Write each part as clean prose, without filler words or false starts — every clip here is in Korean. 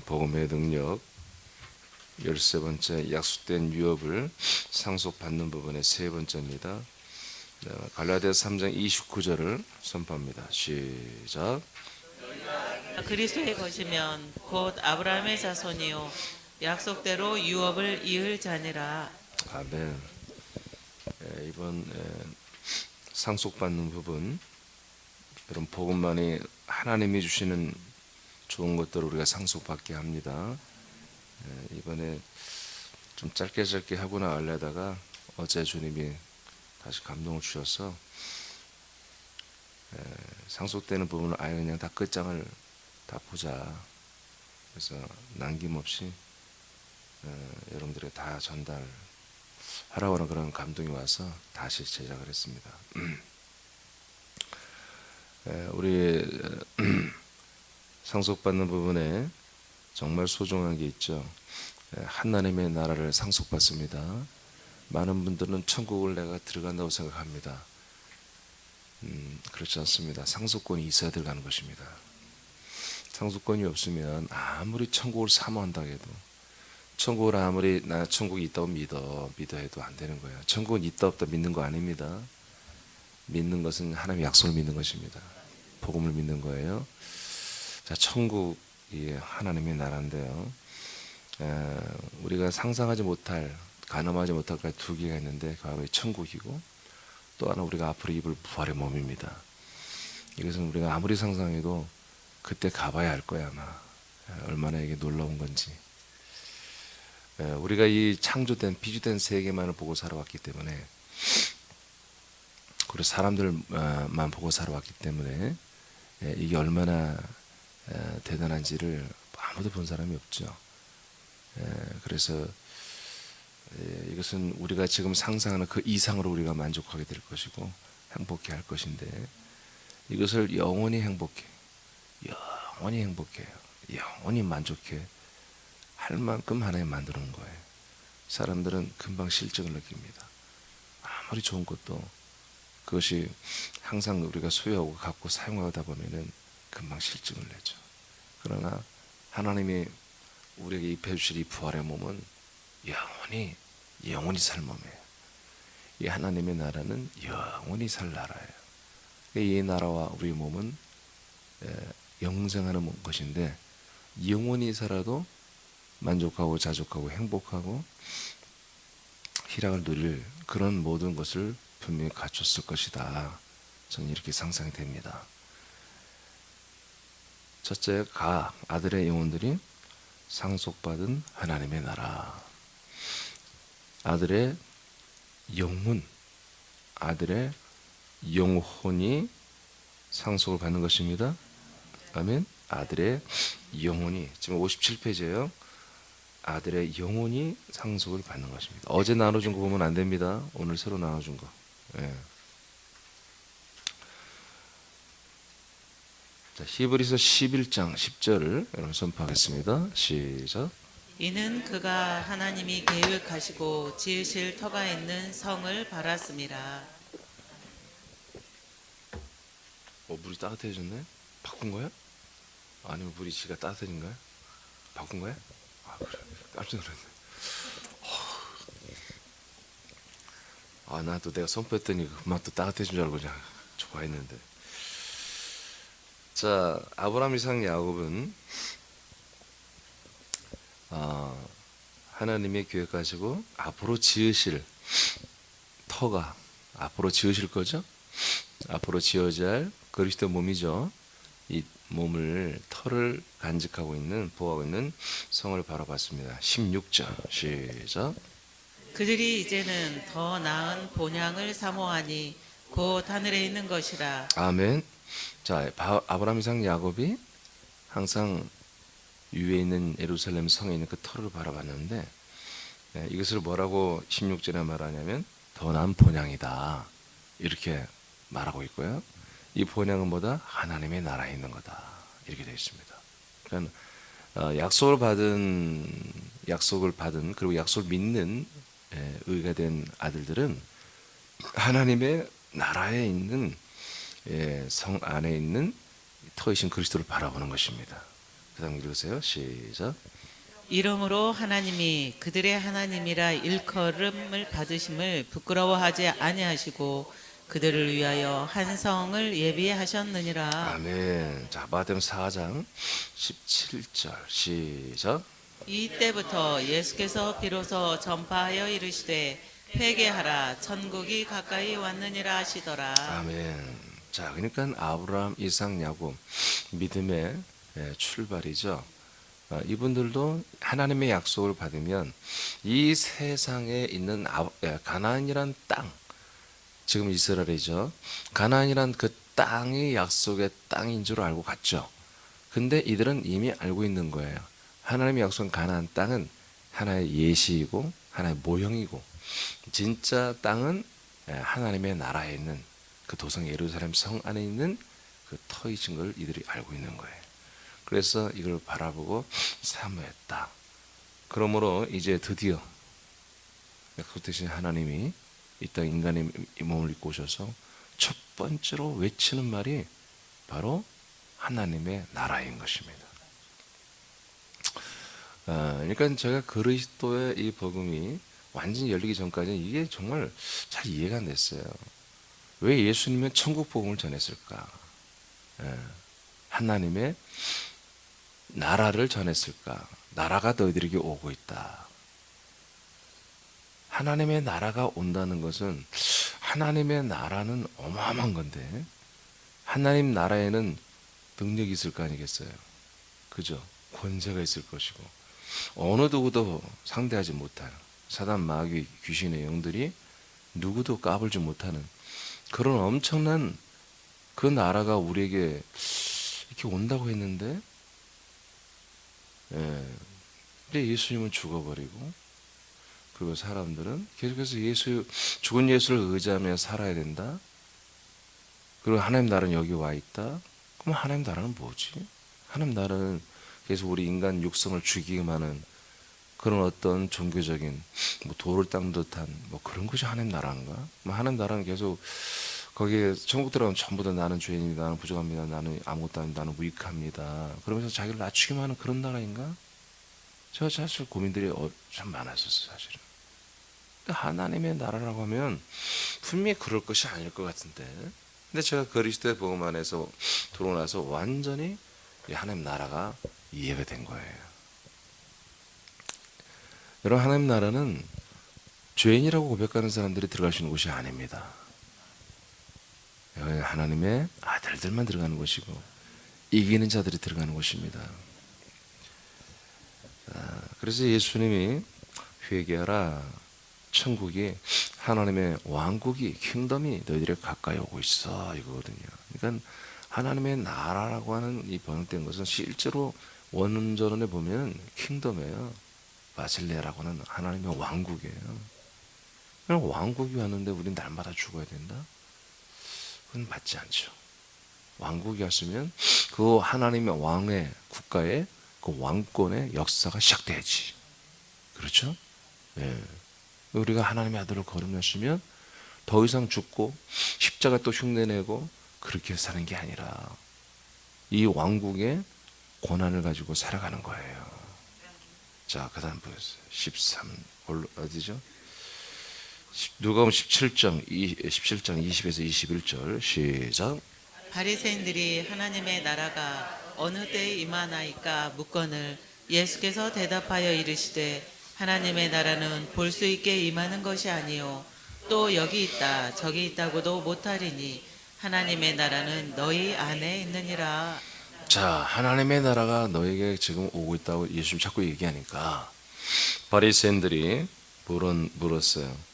복음의 능력 13번째 약속된 유업을 상속받는 부분의 세 번째입니다. 갈라디아서 3장 29절을 선포합니다. 시작. 그리스도의 것이면 곧 아브라함의 자손이요 약속대로 유업을 이을 자니라. 아멘. 이번 상속받는 부분, 여러분 복음만이 하나님이 주시는 좋은 것들을 우리가 상속받게 합니다. 이번에 좀 짧게 하고 나가려다가 어제 주님이 다시 감동을 주셔서 상속되는 부분을 아예 그냥 다 끝장을 다 보자. 그래서 남김없이 여러분들에게 다 전달하라고 하는 그런 감동이 와서 다시 제작을 했습니다. 우리 상속받는 부분에 정말 소중한 게 있죠. 하나님의 나라를 상속받습니다. 많은 분들은 천국을 내가 들어간다고 생각합니다. 그렇지 않습니다. 상속권이 있어야 들어가는 것입니다. 상속권이 없으면 아무리 천국을 사모한다 해도, 천국을 아무리 나 천국이 있다고 믿어 해도 안 되는 거예요. 천국은 있다 없다 믿는 거 아닙니다. 믿는 것은 하나님의 약속을 믿는 것입니다. 복음을 믿는 거예요. 자, 천국이 하나님의 나라인데요. 우리가 상상하지 못할, 가늠하지 못할 두 개가 있는데 그 바로 천국이고, 또 하나 우리가 앞으로 입을 부활의 몸입니다. 이것은 우리가 아무리 상상해도 그때 가봐야 알 거야 아마. 얼마나 이게 놀라운 건지. 우리가 이 창조된 비주된 세계만을 보고 살아왔기 때문에, 그리고 사람들만 보고 살아왔기 때문에 이게 얼마나 대단한지를 아무도 본 사람이 없죠. 그래서 이것은 우리가 지금 상상하는 그 이상으로 우리가 만족하게 될 것이고 행복해 할 것인데, 이것을 영원히 행복해요. 영원히 만족해 할 만큼 하나님 만들어 놓은 거예요. 사람들은 금방 실증을 느낍니다. 아무리 좋은 것도 그것이 항상 우리가 소유하고 갖고 사용하다 보면은 금방 실증을 내죠. 그러나 하나님이 우리에게 입혀 주실 이 부활의 몸은 영원히 살 몸이에요. 이 하나님의 나라는 영원히 살 나라예요. 이 나라와 우리 몸은 영생하는 것인데, 영원히 살아도 만족하고 자족하고 행복하고 희락을 누릴 그런 모든 것을 분명히 갖췄을 것이다. 저는 이렇게 상상이 됩니다. 첫째, 아들의 영혼들이 상속받은 하나님의 나라. 아들의 영혼, 아들의 영혼이 상속을 받는 것입니다. 아멘. 아들의 영혼이, 지금 57페이지예요. 아들의 영혼이 상속을 받는 것입니다. 어제 나눠준 거 보면 안 됩니다. 오늘 새로 나눠준 거. 자, 히브리서 11장 10절을 여러분 선포하겠습니다. 시작. 이는 그가 하나님이 계획하시고 지으실 터가 있는 성을 바랐습니다. 물이 따뜻해졌네? 바꾼 거야? 아니면 물이 지가 따뜻해진 거야? 바꾼 거야? 그래. 깜짝 놀랐네. 나도 내가 선포했더니 금방 또 따뜻해진 줄 알고 그냥 좋아했는데. 자, 아브라함, 이삭, 야곱은 하나님의 계획하시고 앞으로 지으실 터가, 앞으로 지으실 거죠? 앞으로 지어져야 할 그리스도 몸이죠. 이 몸을, 터를 간직하고 있는, 보호하고 있는 성을 바라봤습니다. 16절 시작. 그들이 이제는 더 나은 본향을 사모하니 곧 하늘에 있는 것이라. 아멘. 자, 아브라함, 이삭, 야곱이 항상 위에 있는 예루살렘 성에 있는 그 터를 바라봤는데, 이것을 뭐라고 16절에 말하냐면 더 나은 본향이다, 이렇게 말하고 있고요. 이 본향은 뭐다? 하나님의 나라에 있는 거다, 이렇게 되어 있습니다. 그러니까 약속을 받은 그리고 약속을 믿는 의가 된 아들들은 하나님의 나라에 있는 성 안에 있는 터이신 그리스도를 바라보는 것입니다. 그다음 읽으세요. 시작. 이러므로 하나님이 그들의 하나님이라 일컬음을 받으심을 부끄러워하지 아니하시고 그들을 위하여 한 성을 예비하셨느니라. 아멘. 자, 마태복음 4장 17절 시작. 이때부터 예수께서 비로소 전파하여 이르시되 회개하라 천국이 가까이 왔느니라 하시더라. 아멘. 자, 그러니까 아브라함, 이삭, 야곱 믿음의 출발이죠. 이분들도 하나님의 약속을 받으면 이 세상에 있는 가나안이란 땅, 지금 이스라엘이죠. 가나안이란 그 땅이 약속의 땅인 줄 알고 갔죠. 근데 이들은 이미 알고 있는 거예요. 하나님의 약속한 가나안 땅은 하나의 예시이고 하나의 모형이고, 진짜 땅은 하나님의 나라에 있는 그 도성 예루살렘 성 안에 있는 그 터이신 걸 이들이 알고 있는 거예요. 그래서 이걸 바라보고 사모했다. 그러므로 이제 드디어 약속 대신 하나님이 이 땅 인간의 몸을 입고 오셔서 첫 번째로 외치는 말이 바로 하나님의 나라인 것입니다. 그러니까 제가 그리스도의 이 복음이 완전히 열리기 전까지는 이게 정말 잘 이해가 안 됐어요. 왜 예수님은 천국 복음을 전했을까? 하나님의 나라를 전했을까? 나라가 너희들에게 오고 있다. 하나님의 나라가 온다는 것은, 하나님의 나라는 어마어마한 건데 하나님 나라에는 능력이 있을 거 아니겠어요? 그죠? 권세가 있을 것이고 어느 누구도 상대하지 못할 사단, 마귀, 귀신의 영들이 누구도 까불지 못하는 그런 엄청난 그 나라가 우리에게 이렇게 온다고 했는데, 근데 예수님은 죽어버리고, 그리고 사람들은 계속해서 죽은 예수를 의지하며 살아야 된다. 그리고 하나님 나라는 여기 와 있다. 그럼 하나님 나라는 뭐지? 하나님 나라는 계속 우리 인간 육성을 죽이기만 하는 그런 어떤 종교적인 돌을 닦는 듯한 그런 것이 하나님 나라인가? 하나님 나라는 계속 거기에 천국 들어가면 전부 다 나는 죄인입니다, 나는 부족합니다, 나는 아무것도 아닙니다, 나는 무익합니다, 그러면서 자기를 낮추기만 하는 그런 나라인가? 제가 사실 고민들이 참 많았었어요, 사실은. 하나님의 나라라고 하면 분명히 그럴 것이 아닐 것 같은데, 근데 제가 그리스도의 복음 안에서 들어오고 나서 완전히 하나님 나라가 이해가 된 거예요. 여러분, 하나님 나라는 죄인이라고 고백하는 사람들이 들어갈 수 있는 곳이 아닙니다. 하나님의 아들들만 들어가는 곳이고 이기는 자들이 들어가는 곳입니다. 그래서 예수님이 회개하라, 천국이, 하나님의 왕국이, 킹덤이 너희들에 가까이 오고 있어, 이거거든요. 그러니까 하나님의 나라라고 하는 이 번역된 것은 실제로 원문전에 보면 킹덤이에요. 바실레라고 하는 하나님의 왕국이에요. 그럼 왕국이 왔는데 우린 날마다 죽어야 된다? 그건 맞지 않죠. 왕국이 왔으면 그 하나님의 왕의 국가의 그 왕권의 역사가 시작돼야지. 그렇죠? 예. 우리가 하나님의 아들을 거듭났으면 더 이상 죽고 십자가 또 흉내내고 그렇게 사는 게 아니라 이 왕국의 권한을 가지고 살아가는 거예요. 자, 그 다음 보세요. 13 어디죠? 누가복음 17장 20에서 21절 시작. 바리새인들이 하나님의 나라가 어느 때에 임하나이까 묻거늘 예수께서 대답하여 이르시되 하나님의 나라는 볼 수 있게 임하는 것이 아니요 또 여기 있다 저기 있다고도 못하리니 하나님의 나라는 너희 안에 있느니라. 자, 하나님의 나라가 너에게 지금 오고 있다고 예수님 자꾸 얘기하니까 바리새인들이 물었어요.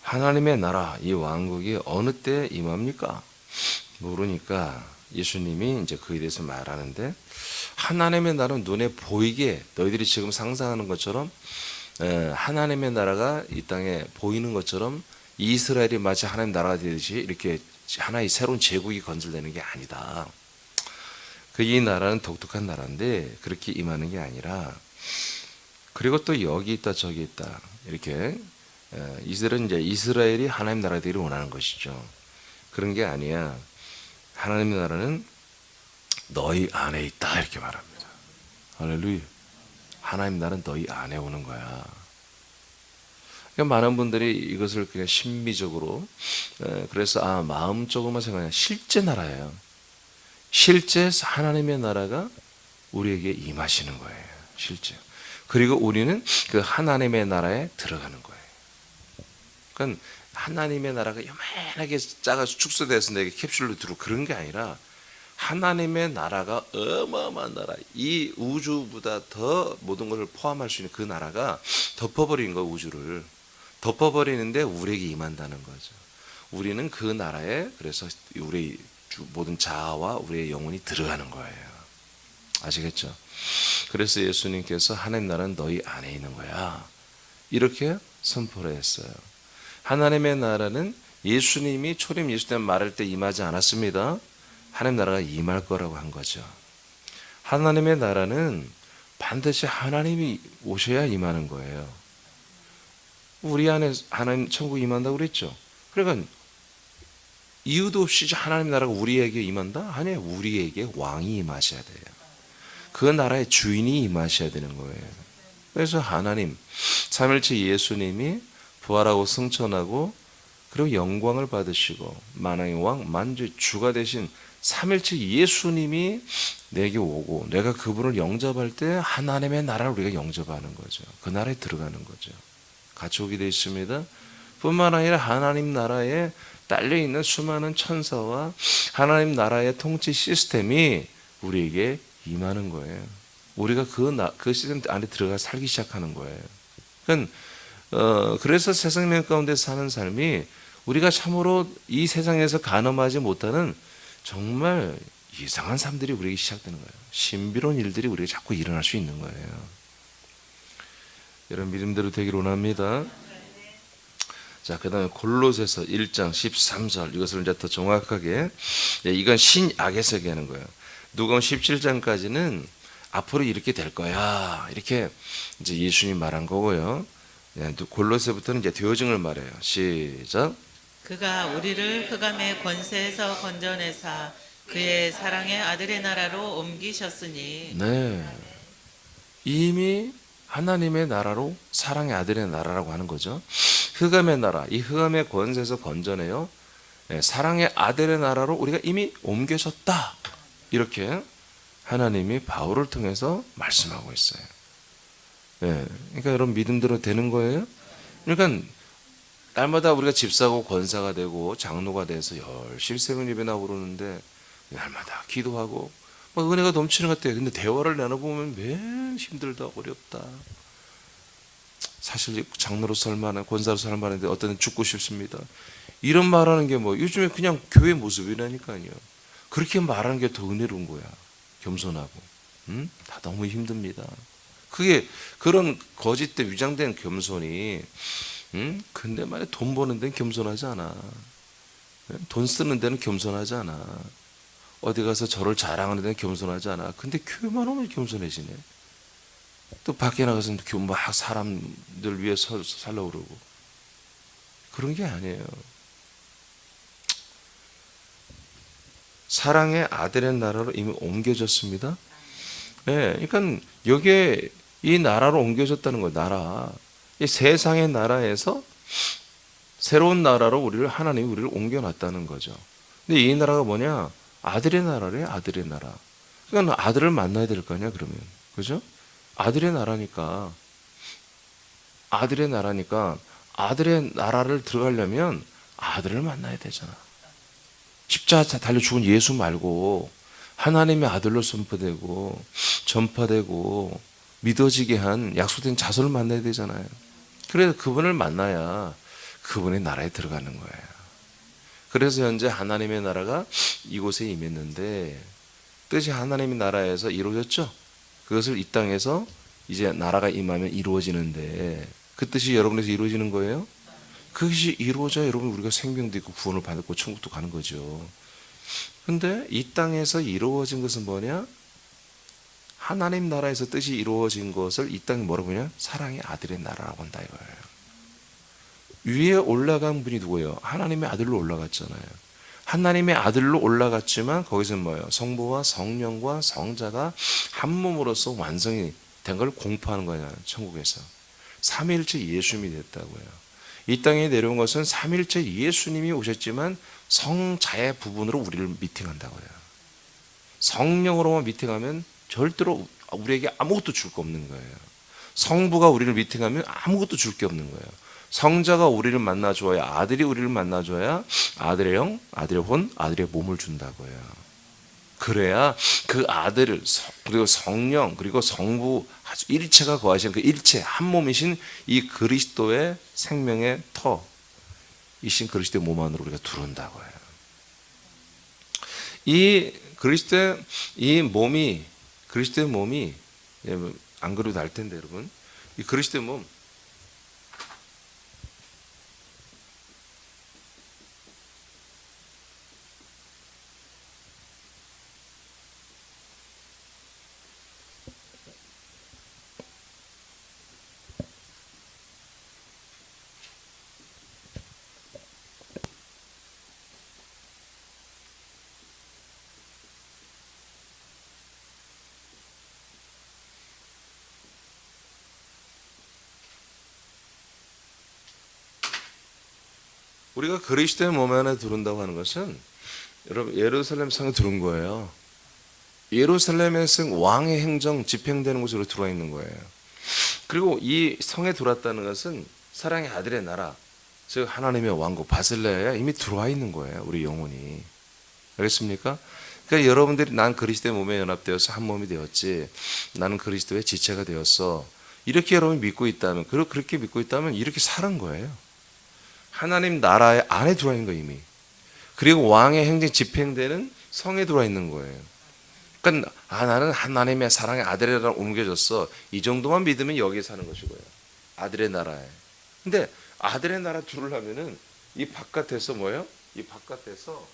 하나님의 나라, 이 왕국이 어느 때 임합니까? 모르니까 예수님이 이제 그에 대해서 말하는데, 하나님의 나라는 눈에 보이게 너희들이 지금 상상하는 것처럼 하나님의 나라가 이 땅에 보이는 것처럼 이스라엘이 마치 하나님 나라가 되듯이 이렇게 하나의 새로운 제국이 건설되는 게 아니다. 이 나라는 독특한 나라인데 그렇게 임하는 게 아니라, 그리고 또 여기 있다 저기 있다 이렇게 이들은 이제 이스라엘이 하나님 나라 되기를 원하는 것이죠. 그런 게 아니야. 하나님의 나라는 너희 안에 있다, 이렇게 말합니다. 할렐루야. 하나님 나라는 너희 안에 오는 거야. 그러니까 많은 분들이 이것을 그냥 심미적으로 그래서 마음적으로만 생각하냐. 실제 나라예요. 실제 하나님의 나라가 우리에게 임하시는 거예요. 실제. 그리고 우리는 그 하나님의 나라에 들어가는 거예요. 그러니까 하나님의 나라가 요만하게 작아서 축소돼서 내게 캡슐로 들어 그런 게 아니라 하나님의 나라가 어마어마한 나라, 이 우주보다 더 모든 것을 포함할 수 있는 그 나라가 덮어버린 거, 우주를 덮어버리는데 우리에게 임한다는 거죠. 우리는 그 나라에 그래서 우리 모든 자아와 우리의 영혼이 들어가는 거예요. 아시겠죠? 그래서 예수님께서 하나님 나라는 너희 안에 있는 거야, 이렇게 선포를 했어요. 하나님의 나라는 예수님이 초림 예수님 말할 때 임하지 않았습니다. 하나님 나라가 임할 거라고 한 거죠. 하나님의 나라는 반드시 하나님이 오셔야 임하는 거예요. 우리 안에 하나님 천국 임한다고 그랬죠. 그러니까 이유도 없이 하나님 나라가 우리에게 임한다? 아니에요. 우리에게 왕이 임하셔야 돼요. 그 나라의 주인이 임하셔야 되는 거예요. 그래서 하나님, 삼일째 예수님이 부활하고 승천하고 그리고 영광을 받으시고 만왕의 왕 만주의 주가 되신 삼일째 예수님이 내게 오고 내가 그분을 영접할 때 하나님의 나라를 우리가 영접하는 거죠. 그 나라에 들어가는 거죠. 같이 오게 되어 있습니다. 뿐만 아니라 하나님 나라에 딸려있는 수많은 천사와 하나님 나라의 통치 시스템이 우리에게 임하는 거예요. 우리가 그 시스템 안에 들어가 살기 시작하는 거예요. 그러니까 그래서 세상 가운데 사는 삶이 우리가 참으로 이 세상에서 가늠하지 못하는 정말 이상한 삶들이 우리에게 시작되는 거예요. 신비로운 일들이 우리에게 자꾸 일어날 수 있는 거예요. 여러분 믿음대로 되기를 원합니다. 자, 그 다음에 골로새서 1장 13절, 이것을 이제 더 정확하게, 이건 신약에서 얘기하는 거예요. 누가복음 17장까지는 앞으로 이렇게 될 거야, 이렇게 이제 예수님 말한 거고요. 골로새부터는 이제 되어짐을 말해요. 시작. 그가 우리를 흑암의 권세에서 건져내사 그의 사랑의 아들의 나라로 옮기셨으니. 네, 이미 하나님의 나라로, 사랑의 아들의 나라라고 하는 거죠. 흑암의 나라, 이 흑암의 권세에서 건져내요 사랑의 아들의 나라로 우리가 이미 옮겨졌다, 이렇게 하나님이 바울을 통해서 말씀하고 있어요. 그러니까 여러분 믿음대로 되는 거예요. 그러니까 날마다 우리가 집사고 권사가 되고 장로가 돼서 열심히 새벽 예배 나오고 그러는데 날마다 기도하고 막 은혜가 넘치는 것 같아요. 근데 대화를 나눠보면 매일 힘들다, 어렵다. 사실 장로로서 할 만한, 권사로서 할 만한데 어떤 때는 죽고 싶습니다. 이런 말하는 게 뭐 요즘에 그냥 교회 모습이라니까요. 그렇게 말하는 게 더 은혜로운 거야. 겸손하고. 다 너무 힘듭니다. 그게 그런 거짓된 위장된 겸손이 근데 말이야 돈 버는 데는 겸손하지 않아. 돈 쓰는 데는 겸손하지 않아. 어디 가서 저를 자랑하는 데는 겸손하지 않아. 근데 교회만 오면 겸손해지네. 또 밖에 나가서 막 사람들 위해 살려고 그러고. 그런 게 아니에요. 사랑의 아들의 나라로 이미 옮겨졌습니다. 그러니까 여기에 이 나라로 옮겨졌다는 거예요. 나라. 이 세상의 나라에서 새로운 나라로 하나님이 우리를 옮겨놨다는 거죠. 근데 이 나라가 뭐냐? 아들의 나라래, 아들의 나라. 그러니까 아들을 만나야 될 거 아니야, 그러면. 그죠? 아들의 나라니까 아들의 나라를 들어가려면 아들을 만나야 되잖아. 십자가 달려 죽은 예수 말고 하나님의 아들로 선포되고 전파되고 믿어지게 한 약속된 자손을 만나야 되잖아요. 그래서 그분을 만나야 그분의 나라에 들어가는 거예요. 그래서 현재 하나님의 나라가 이곳에 임했는데 뜻이 하나님의 나라에서 이루어졌죠. 그것을 이 땅에서 이제 나라가 임하면 이루어지는데 그 뜻이 여러분에서 이루어지는 거예요? 그것이 이루어져야 여러분 우리가 생명도 있고 구원을 받고 천국도 가는 거죠. 근데 이 땅에서 이루어진 것은 뭐냐? 하나님 나라에서 뜻이 이루어진 것을 이 땅에 뭐라고 하냐? 사랑의 아들의 나라라고 한다 이거예요. 위에 올라간 분이 누구예요? 하나님의 아들로 올라갔잖아요. 하나님의 아들로 올라갔지만 거기서 뭐예요? 성부와 성령과 성자가 한 몸으로서 완성이 된 걸 공포하는 거냐, 천국에서. 삼위일체 예수님이 됐다고요. 이 땅에 내려온 것은 삼위일체 예수님이 오셨지만 성자의 부분으로 우리를 미팅한다고요. 성령으로만 미팅하면 절대로 우리에게 아무것도 줄 거 없는 거예요. 성부가 우리를 미팅하면 아무것도 줄 게 없는 거예요. 성자가 우리를 만나줘야, 아들이 우리를 만나줘야 아들의 영, 아들의 혼, 아들의 몸을 준다고요. 그래야 그 아들, 그리고 성령, 그리고 성부 아주 일체가 거하시는 그 일체 한 몸이신 이 그리스도의 생명의 터이신 그리스도의 몸 안으로 우리가 들어온다고요. 이 그리스도의 그리스도의 몸이 안 그래도 알 텐데 여러분, 이 그리스도의 몸, 우리가 그리스도의 몸 안에 들어온다고 하는 것은 여러분 예루살렘 성에 들어온 거예요. 예루살렘의 성 왕의 행정 집행되는 곳으로 들어와 있는 거예요. 그리고 이 성에 들어왔다는 것은 사랑의 아들의 나라, 즉 하나님의 왕국 바실레에 이미 들어와 있는 거예요. 우리 영혼이. 알겠습니까? 그러니까 여러분들이 난 그리스도의 몸에 연합되어서 한 몸이 되었지, 나는 그리스도의 지체가 되었어, 이렇게 여러분이 믿고 있다면, 그렇게 믿고 있다면 이렇게 사는 거예요. 하나님 나라의 안에 들어와 있는 거 이미. 그리고 왕의 행정 집행되는 성에 들어와 있는 거예요. 그러니까 나는 하나님의 사랑의 아들의 나라로 옮겨졌어, 이 정도만 믿으면 여기에 사는 것이고요. 아들의 나라에. 근데 아들의 나라 들으려면은 이 바깥에서 뭐예요? 이 바깥에서,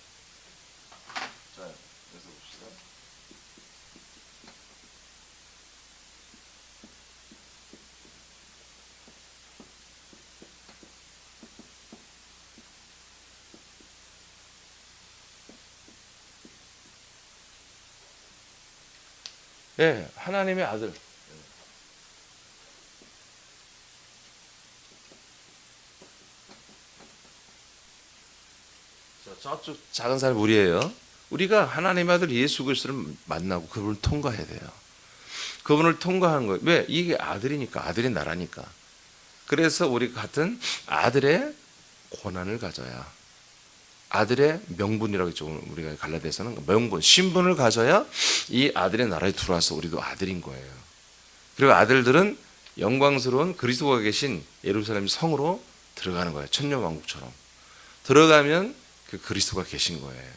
자, 여기서 봅시다. 예, 하나님의 아들. 저쪽 작은 사람이 우리예요. 우리가 하나님의 아들 예수 그리스도를 만나고 그분을 통과해야 돼요. 그분을 통과하는 거예요. 왜? 이게 아들이니까, 아들의 나라니까. 그래서 우리 같은 아들의 권한을 가져야, 아들의 명분이라고 했죠. 우리가 갈라디아서는 명분, 신분을 가져야 이 아들의 나라에 들어와서 우리도 아들인 거예요. 그리고 아들들은 영광스러운 그리스도가 계신 예루살렘 성으로 들어가는 거예요. 천년왕국처럼. 들어가면 그 그리스도가 계신 거예요.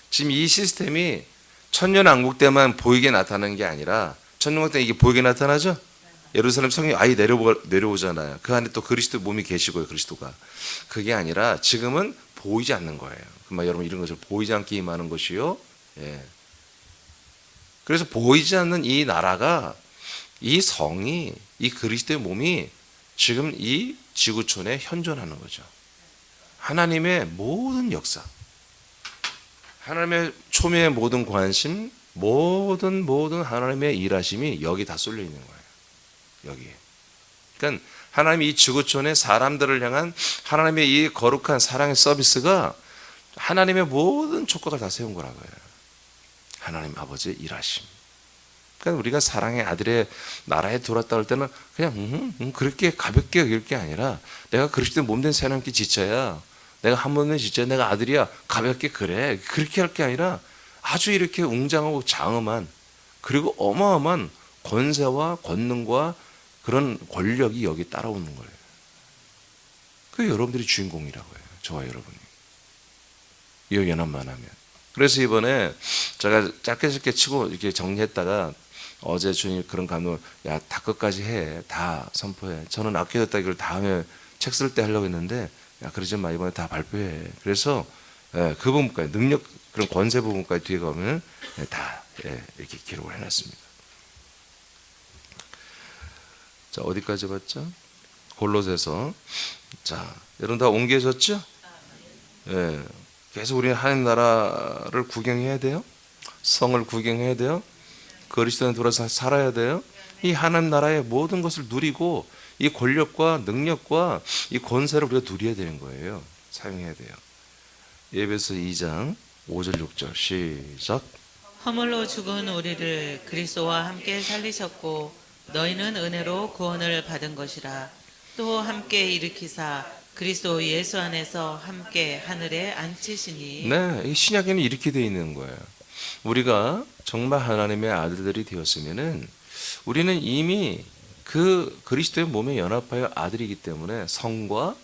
지금 이 시스템이 천년왕국 때만 보이게 나타나는 게 아니라, 천년왕국 때 이게 보이게 나타나죠? 예루살렘 성이 아예 내려오잖아요. 그 안에 또 그리스도 몸이 계시고요, 그리스도가. 그게 아니라 지금은 보이지 않는 거예요. 그만 여러분 이런 것을 보이지 않게 임하는 것이요. 예. 그래서 보이지 않는 이 나라가, 이 성이, 이 그리스도의 몸이 지금 이 지구촌에 현존하는 거죠. 하나님의 모든 역사, 하나님의 초미의 모든 관심, 모든 하나님의 일하심이 여기 다 쏠려 있는 거예요. 여기에. 그러니까 하나님이 이 지구촌의 사람들을 향한 하나님의 이 거룩한 사랑의 서비스가 하나님의 모든 촉각을 다 세운 거라고요. 하나님 아버지의 일하심. 그러니까 우리가 사랑의 아들의 나라에 들어왔다 할 때는 그냥 그렇게 가볍게 여길 게 아니라, 내가 그리스도의 몸된 사람께 지쳐야, 내가 한 몸된 지쳐야 내가 아들이야, 가볍게 그래, 그렇게 할 게 아니라 아주 이렇게 웅장하고 장엄한, 그리고 어마어마한 권세와 권능과 그런 권력이 여기 따라오는 거예요. 그게 여러분들이 주인공이라고 해요. 저와 여러분이. 이 연합만 하면. 그래서 이번에 제가 짧게 치고 이렇게 정리했다가, 어제 주님 그런 감독을, 야, 다 끝까지 해. 다 선포해. 저는 아껴뒀다 이걸 다음에 책 쓸 때 하려고 했는데, 야, 그러지 마. 이번에 다 발표해. 그래서 그 부분까지, 능력, 그런 권세 부분까지 뒤에 가면 다 이렇게 기록을 해놨습니다. 자, 어디까지 봤죠? 골로새서. 자, 여러분 다 옮겨졌죠? 예. 계속 우리는 하나님 나라를 구경해야 돼요? 성을 구경해야 돼요? 그리스도인에 돌아서 살아야 돼요? 이 하나님 나라의 모든 것을 누리고 이 권력과 능력과 이 권세를 우리가 누려야 되는 거예요. 사용해야 돼요. 에베소 2장 5절 6절 시작. 허물로 죽은 우리를 그리스도와 함께 살리셨고 너희는 은혜로 구원을 받은 것이라. 또 함께 일으키사 그리스도 예수 안에서 함께 하늘에 앉히시니. 네, 이 신약에는 이렇게 되어 있는 거예요. 우리가 정말 하나님의 아들들이 되었으면은 우리는 이미 그 그리스도의 몸에 연합하여 아들이기 때문에 성과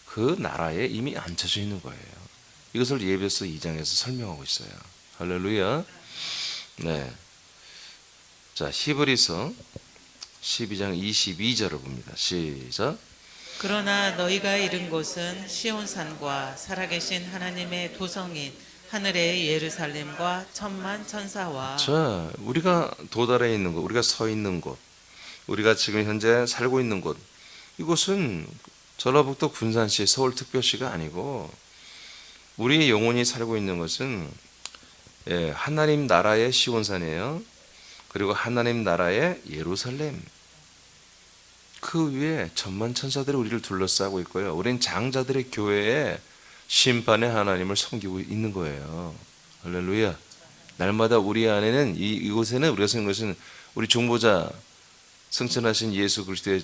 그 나라에 이미 앉혀져 있는 거예요. 이것을 예배서 2장에서 설명하고 있어요. 할렐루야. 네. 자, 히브리서 12장 22절을 봅니다. 시작. 그러나 너희가 이른 곳은 시온산과 살아계신 하나님의 도성인 하늘의 예루살렘과 천만 천사와. 자, 우리가 도달해 있는 곳, 우리가 서 있는 곳, 우리가 지금 현재 살고 있는 곳, 이곳은 전라북도 군산시 서울특별시가 아니고 우리의 영혼이 살고 있는 것은 하나님 나라의 시온산이에요. 그리고 하나님 나라의 예루살렘. 그 위에 천만 천사들이 우리를 둘러싸고 있고요. 우리는 장자들의 교회에 심판의 하나님을 섬기고 있는 거예요. 할렐루야. 날마다 우리 안에는 이곳에는 우리가 쓰는 것은 우리 중보자 승천하신 예수 그리스도의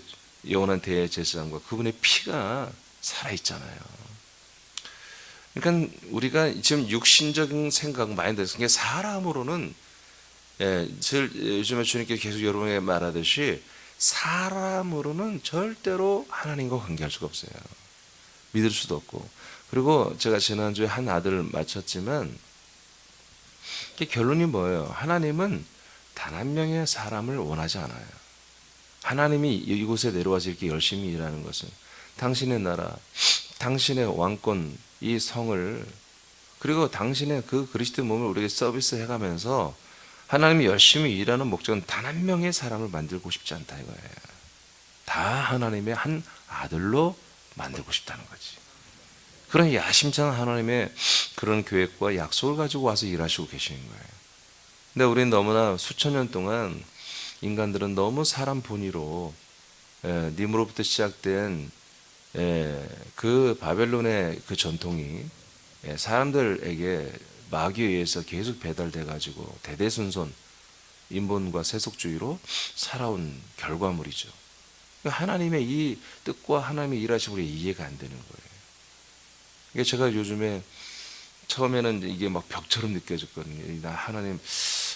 영원한 대제사장과 그분의 피가 살아있잖아요. 그러니까 우리가 지금 육신적인 생각 마인드, 그러니까 사람으로는 요즘에 주님께 계속 여러분에게 말하듯이 사람으로는 절대로 하나님과 관계할 수가 없어요. 믿을 수도 없고. 그리고 제가 지난주에 한 아들을 마쳤지만 결론이 뭐예요? 하나님은 단 한 명의 사람을 원하지 않아요. 하나님이 이곳에 내려와서 이렇게 열심히 일하는 것은 당신의 나라, 당신의 왕권, 이 성을, 그리고 당신의 그 그리스도 몸을 우리에게 서비스 해가면서 하나님이 열심히 일하는 목적은 단 한 명의 사람을 만들고 싶지 않다 이거예요. 다 하나님의 한 아들로 만들고 싶다는 거지. 그런 야심찬 하나님의 그런 계획과 약속을 가지고 와서 일하시고 계시는 거예요. 근데 우리는 너무나 수천 년 동안 인간들은 너무 사람 본위로 님으로부터 시작된 그 바벨론의 그 전통이 사람들에게 마귀에 의해서 계속 배달돼 가지고 대대손손 인본과 세속주의로 살아온 결과물이죠. 하나님의 이 뜻과 하나님의 일하심이 이해가 안 되는 거예요. 이게 제가 요즘에 처음에는 이게 막 벽처럼 느껴졌거든요. 나 하나님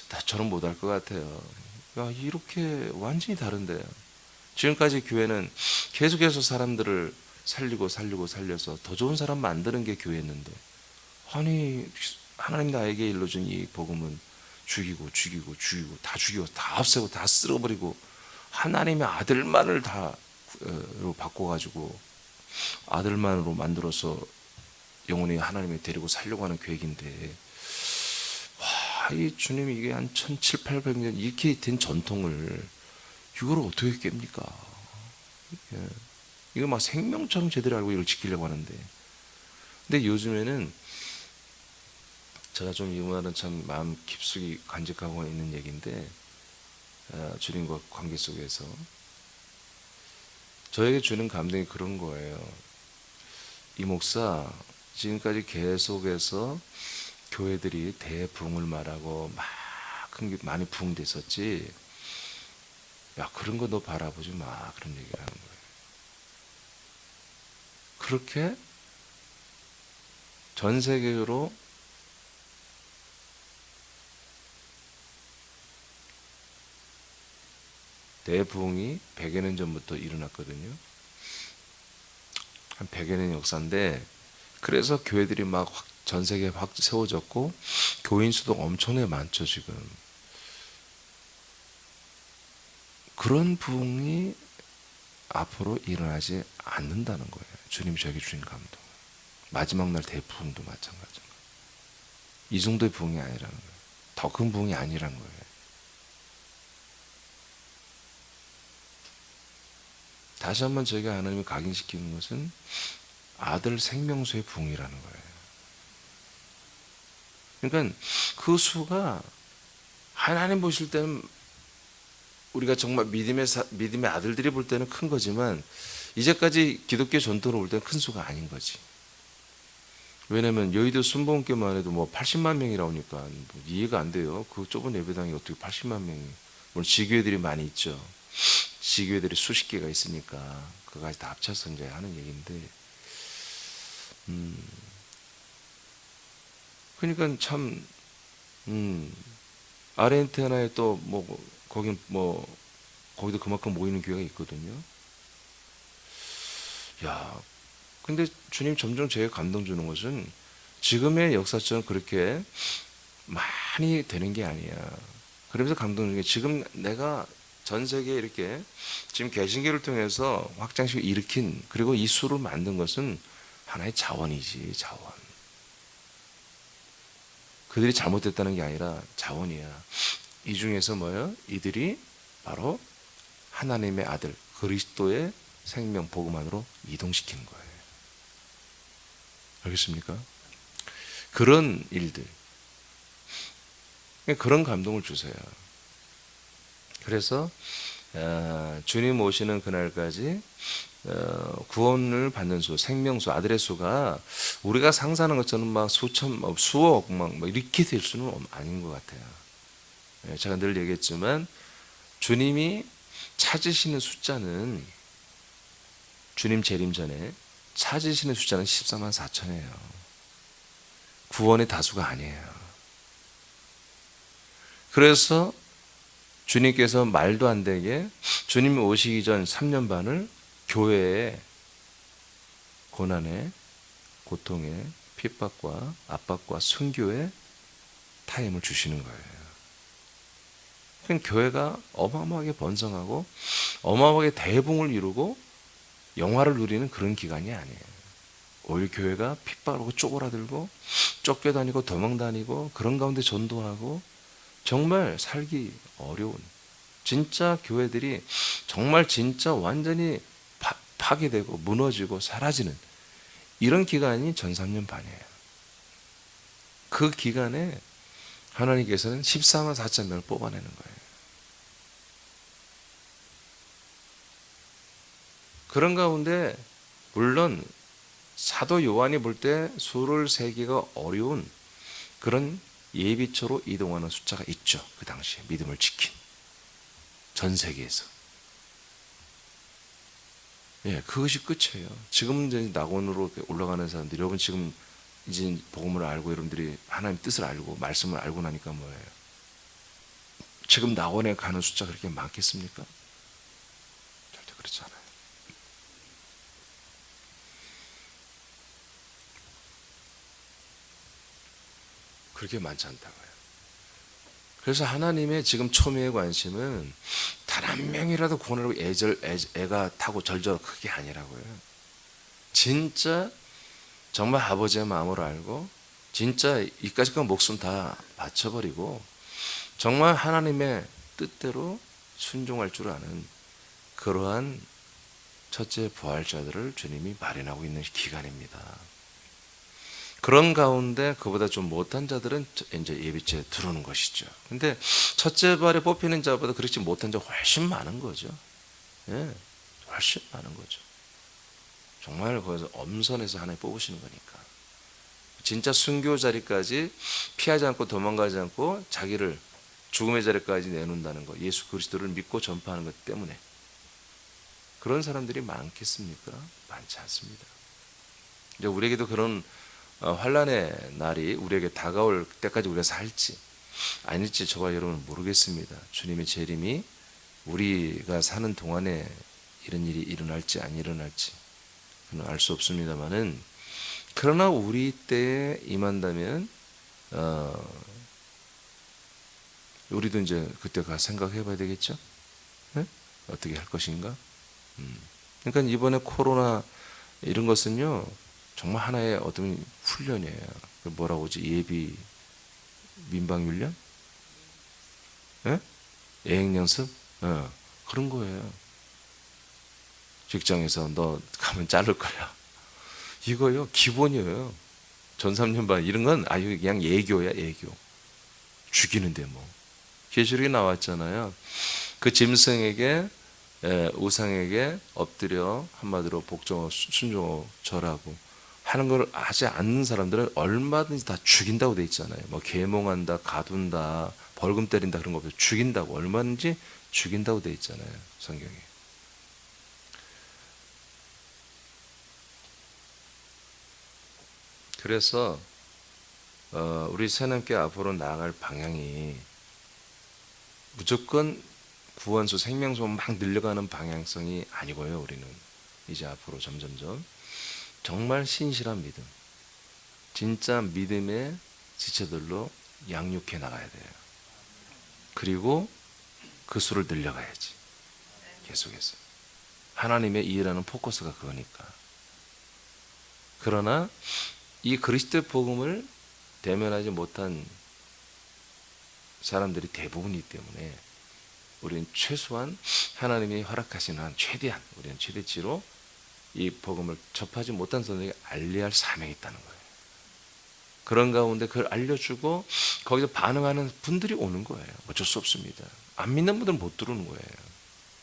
나처럼 못할 것 같아요. 야, 이렇게 완전히 다른데요. 지금까지 교회는 계속해서 사람들을 살려서 더 좋은 사람 만드는 게 교회였는데, 아니 하나님 나에게 일러준 이 복음은 죽이고 다 죽이고 다 없애고 다 쓸어버리고 하나님의 아들만을 다로 바꿔가지고 아들만으로 만들어서 영혼이 하나님이 데리고 살려고 하는 계획인데, 와, 이 주님이 이게 한 1700~1800년 이렇게 된 전통을 이걸 어떻게 깹니까? 이거 막 생명처럼 제대로 알고 이걸 지키려고 하는데, 근데 요즘에는 제가 좀 이 말은 참 마음 깊숙이 간직하고 있는 얘기인데, 주님과 관계 속에서 저에게 주는 감동이 그런 거예요. 이 목사 지금까지 계속해서 교회들이 대부흥을 말하고 막 많이 부흥됐었지. 야, 그런 거 너 바라보지 마. 그런 얘기를 하는 거예요. 그렇게 전 세계로 대부흥이 100여 년 전부터 일어났거든요. 한 100여 년 역사인데, 그래서 교회들이 막 전 세계에 확 세워졌고 교인 수도 엄청나게 많죠. 지금 그런 부흥이 앞으로 일어나지 않는다는 거예요. 주님이 저에게 주신 감동. 마지막 날 대부흥도 마찬가지인 거예요. 이 정도의 부흥이 아니라는 거예요. 더 큰 부흥이 아니라는 거예요. 다시 한번 저희가 하나님을 각인시키는 것은 아들 생명수의 부흥이라는 거예요. 그러니까 그 수가 하나님 보실 때는 우리가 정말 믿음의 아들들이 볼 때는 큰 거지만 이제까지 기독교 전통으로 볼 때는 큰 수가 아닌 거지. 왜냐면 여의도 순복음교만 해도 뭐 80만 명이라고 하니까 뭐 이해가 안 돼요. 그 좁은 예배당이 어떻게 80만 명이. 물론 지교회들이 많이 있죠. 지교회들이 수십 개가 있으니까 그거까지 다 합쳐서 이제 하는 얘기인데 그러니까 참 아르헨티나에 또 뭐 거긴 뭐 거기도 그만큼 모이는 교회가 있거든요. 야, 근데 주님 점점 제게 감동 주는 것은 지금의 역사처럼 그렇게 많이 되는 게 아니야. 그러면서 감동 주는 게 지금 내가 전 세계에 이렇게 지금 개신교를 통해서 확장식을 일으킨 그리고 이 수를 만든 것은 하나의 자원이지, 자원. 그들이 잘못됐다는 게 아니라 자원이야. 이 중에서 뭐예요? 이들이 바로 하나님의 아들 그리스도의 생명 복음 안으로 이동시키는 거예요. 알겠습니까? 그런 일들, 그런 감동을 주세요. 그래서 주님 오시는 그날까지 구원을 받는 수, 생명수, 아들의 수가 우리가 상상하는 것처럼 막 수천, 수억 막 이렇게 될 수는 아닌 것 같아요. 제가 늘 얘기했지만 주님이 찾으시는 숫자는 주님 재림 전에 찾으시는 숫자는 14만 4천이에요. 구원의 다수가 아니에요. 그래서 주님께서 말도 안 되게 주님이 오시기 전 3년 반을 교회의 고난에, 고통에, 핍박과 압박과 순교의 타임을 주시는 거예요. 그러니까 교회가 어마어마하게 번성하고 어마어마하게 대붕을 이루고 영화를 누리는 그런 기간이 아니에요. 오히려 교회가 핍박하고 쪼그라들고 쫓겨다니고 도망다니고 그런 가운데 전도하고 정말 살기 어려운 진짜 교회들이 정말 진짜 완전히 파괴되고 무너지고 사라지는 이런 기간이 전 3년 반이에요. 그 기간에 하나님께서는 14만 4천 명을 뽑아내는 거예요. 그런 가운데 물론 사도 요한이 볼 때 수를 세기가 어려운 그런 예비초로 이동하는 숫자가 있죠. 그 당시에 믿음을 지킨 전 세계에서. 예, 그것이 끝이에요. 지금 이제 낙원으로 올라가는 사람들이 여러분 지금 이제 복음을 알고 여러분들이 하나님 뜻을 알고 말씀을 알고 나니까 뭐예요? 지금 낙원에 가는 숫자가 그렇게 많겠습니까? 절대 그렇지 않아요. 그렇게 많지 않다고요. 그래서 하나님의 지금 초미의 관심은 단 한 명이라도 구원하려고 애가 타고 절절 그게 아니라고요. 진짜 정말 아버지의 마음을 알고 진짜 이까짓 목숨 다 바쳐버리고 정말 하나님의 뜻대로 순종할 줄 아는 그러한 첫째 부활자들을 주님이 마련하고 있는 기간입니다. 그런 가운데 그보다 좀 못한 자들은 이제 예비죄에 들어오는 것이죠. 근데 첫째 부활에 뽑히는 자보다 그렇지 못한 자 훨씬 많은 거죠. 예, 훨씬 많은 거죠. 정말 거기서 엄선해서 하나님 뽑으시는 거니까. 진짜 순교 자리까지 피하지 않고 도망가지 않고 자기를 죽음의 자리까지 내놓는다는 거. 예수 그리스도를 믿고 전파하는 것 때문에. 그런 사람들이 많겠습니까? 많지 않습니다. 이제 우리에게도 그런 환란의 날이 우리에게 다가올 때까지 우리가 살지 아닐지 저와 여러분은 모르겠습니다. 주님의 재림이 우리가 사는 동안에 이런 일이 일어날지 안 일어날지 알 수 없습니다만은 그러나 우리 때에 임한다면 우리도 이제 그때 가 생각해 봐야 되겠죠? 네? 어떻게 할 것인가? 그러니까 이번에 코로나 이런 것은요 정말 하나의 어떤 훈련이에요. 뭐라고 하지? 예비 민방훈련? 예? 예행연습? 그런 거예요. 직장에서 너 가면 자를 거야. 이거요 기본이에요. 전 3년 반 이런 건 아유 그냥 예교야 예교. 죽이는데 뭐. 계시록에 나왔잖아요. 그 짐승에게 우상에게 엎드려 한마디로 복종하고 순종하고 절하고 하는 걸 하지 않는 사람들은 얼마든지 다 죽인다고 돼 있잖아요. 뭐 계몽한다, 가둔다, 벌금 때린다 그런 거 없어요. 죽인다고 얼마든지 죽인다고 돼 있잖아요. 성경에. 그래서 우리 새남께 앞으로 나아갈 방향이 무조건 구원소, 생명소 막 늘려가는 방향성이 아니고요. 우리는 이제 앞으로 점점점 정말 신실한 믿음, 진짜 믿음의 지체들로 양육해 나가야 돼요. 그리고 그 수를 늘려가야지. 계속해서. 하나님의 일하는 포커스가 그거니까. 그러나 이 그리스도의 복음을 대면하지 못한 사람들이 대부분이기 때문에 우리는 최소한 하나님이 허락하시는 한 최대한 우리는 최대치로 이 복음을 접하지 못한 사람에게 알려야 할 사명이 있다는 거예요. 그런 가운데 그걸 알려주고 거기서 반응하는 분들이 오는 거예요. 어쩔 수 없습니다. 안 믿는 분들은 못 들어오는 거예요.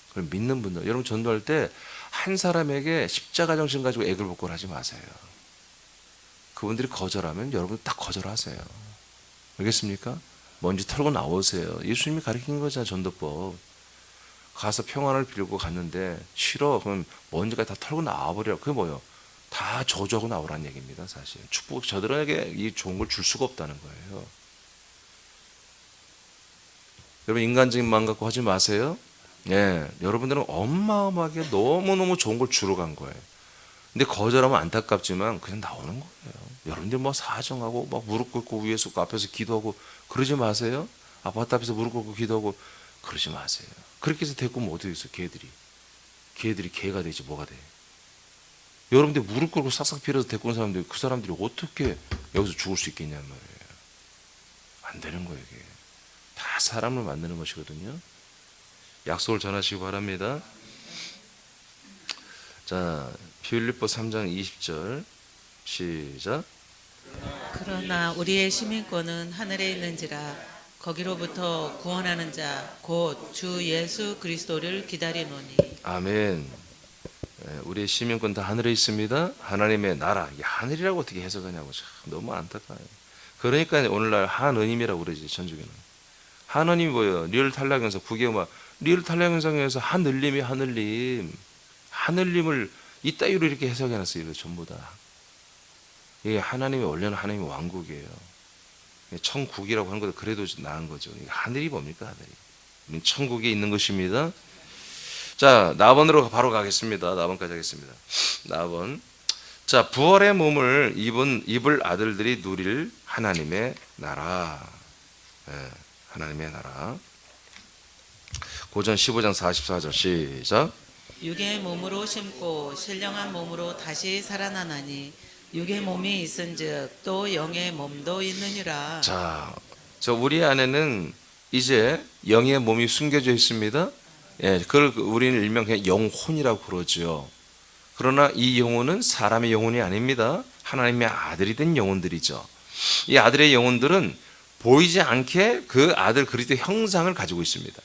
그걸 믿는 분들, 여러분 전도할 때 한 사람에게 십자가 정신 가지고 애걸복걸 하지 마세요. 그분들이 거절하면 여러분 딱 거절하세요. 알겠습니까? 먼지 털고 나오세요. 예수님이 가르친 거잖아요. 전도법. 가서 평안을 빌고 갔는데 싫어. 그럼 먼지가 다 털고 나와버려. 그게 뭐예요? 다 저주하고 나오라는 얘기입니다. 사실 축복 저들에게 이 좋은 걸 줄 수가 없다는 거예요. 여러분 인간적인 마음 갖고 하지 마세요. 예, 여러분들은 어마어마하게 너무너무 좋은 걸 주러 간 거예요. 근데 거절하면 안타깝지만 그냥 나오는 거예요. 여러분들 뭐 사정하고 막 무릎 꿇고 위에서 앞에서 기도하고 그러지 마세요. 아파트 앞에서 무릎 꿇고 기도하고 그러지 마세요. 그렇게 해서 데리고 오면 어떻게 있어? 개들이 개가 되지 뭐가 돼? 여러분들 무릎 꿇고 싹싹 빌어서 데리고 온 사람들이 그 사람들이 어떻게 여기서 죽을 수 있겠냔 말이에요. 안 되는 거예요. 이게 다 사람을 만드는 것이거든요. 약속을 전하시기 바랍니다. 자, 빌립보 3장 20절 시작. 그러나 우리의 시민권은 하늘에 있는지라 거기로부터 구원하는 자 곧 주 예수 그리스도를 기다리노니. 아멘. 우리의 시민권 다 하늘에 있습니다. 하나님의 나라. 이 하늘이라고 어떻게 해석하냐고 참 너무 안타까워요. 그러니까 오늘날 한은임이라고 그러지 전주교는. 한은임이 뭐예요? 리얼 탈락연상 구개음악 리얼 탈락연상에서 하늘님이 하늘님을 이따위로 이렇게 해석해놨어요. 이거 전부 다. 이게 하나님이 원래는 하나님의 왕국이에요. 천국이라고 하는 것도 그래도 나은 거죠. 하늘이 뭡니까 하늘이? 우리는 천국에 있는 것입니다. 자, 나번으로 바로 가겠습니다. 나번까지 하겠습니다. 나번. 자, 부활의 몸을 입을 아들들이 누릴 하나님의 나라. 하나님의 나라. 고전 15장 44절 시작. 육의 몸으로 심고 신령한 몸으로 다시 살아나나니 육의 몸이 있은즉 또 영의 몸도 있느니라. 자, 저 우리 안에는 이제 영의 몸이 숨겨져 있습니다. 예, 그걸 우리는 일명 그냥 영혼이라고 그러죠. 그러나 이 영혼은 사람의 영혼이 아닙니다. 하나님의 아들이 된 영혼들이죠. 이 아들의 영혼들은 보이지 않게 그 아들 그리스도의 형상을 가지고 있습니다.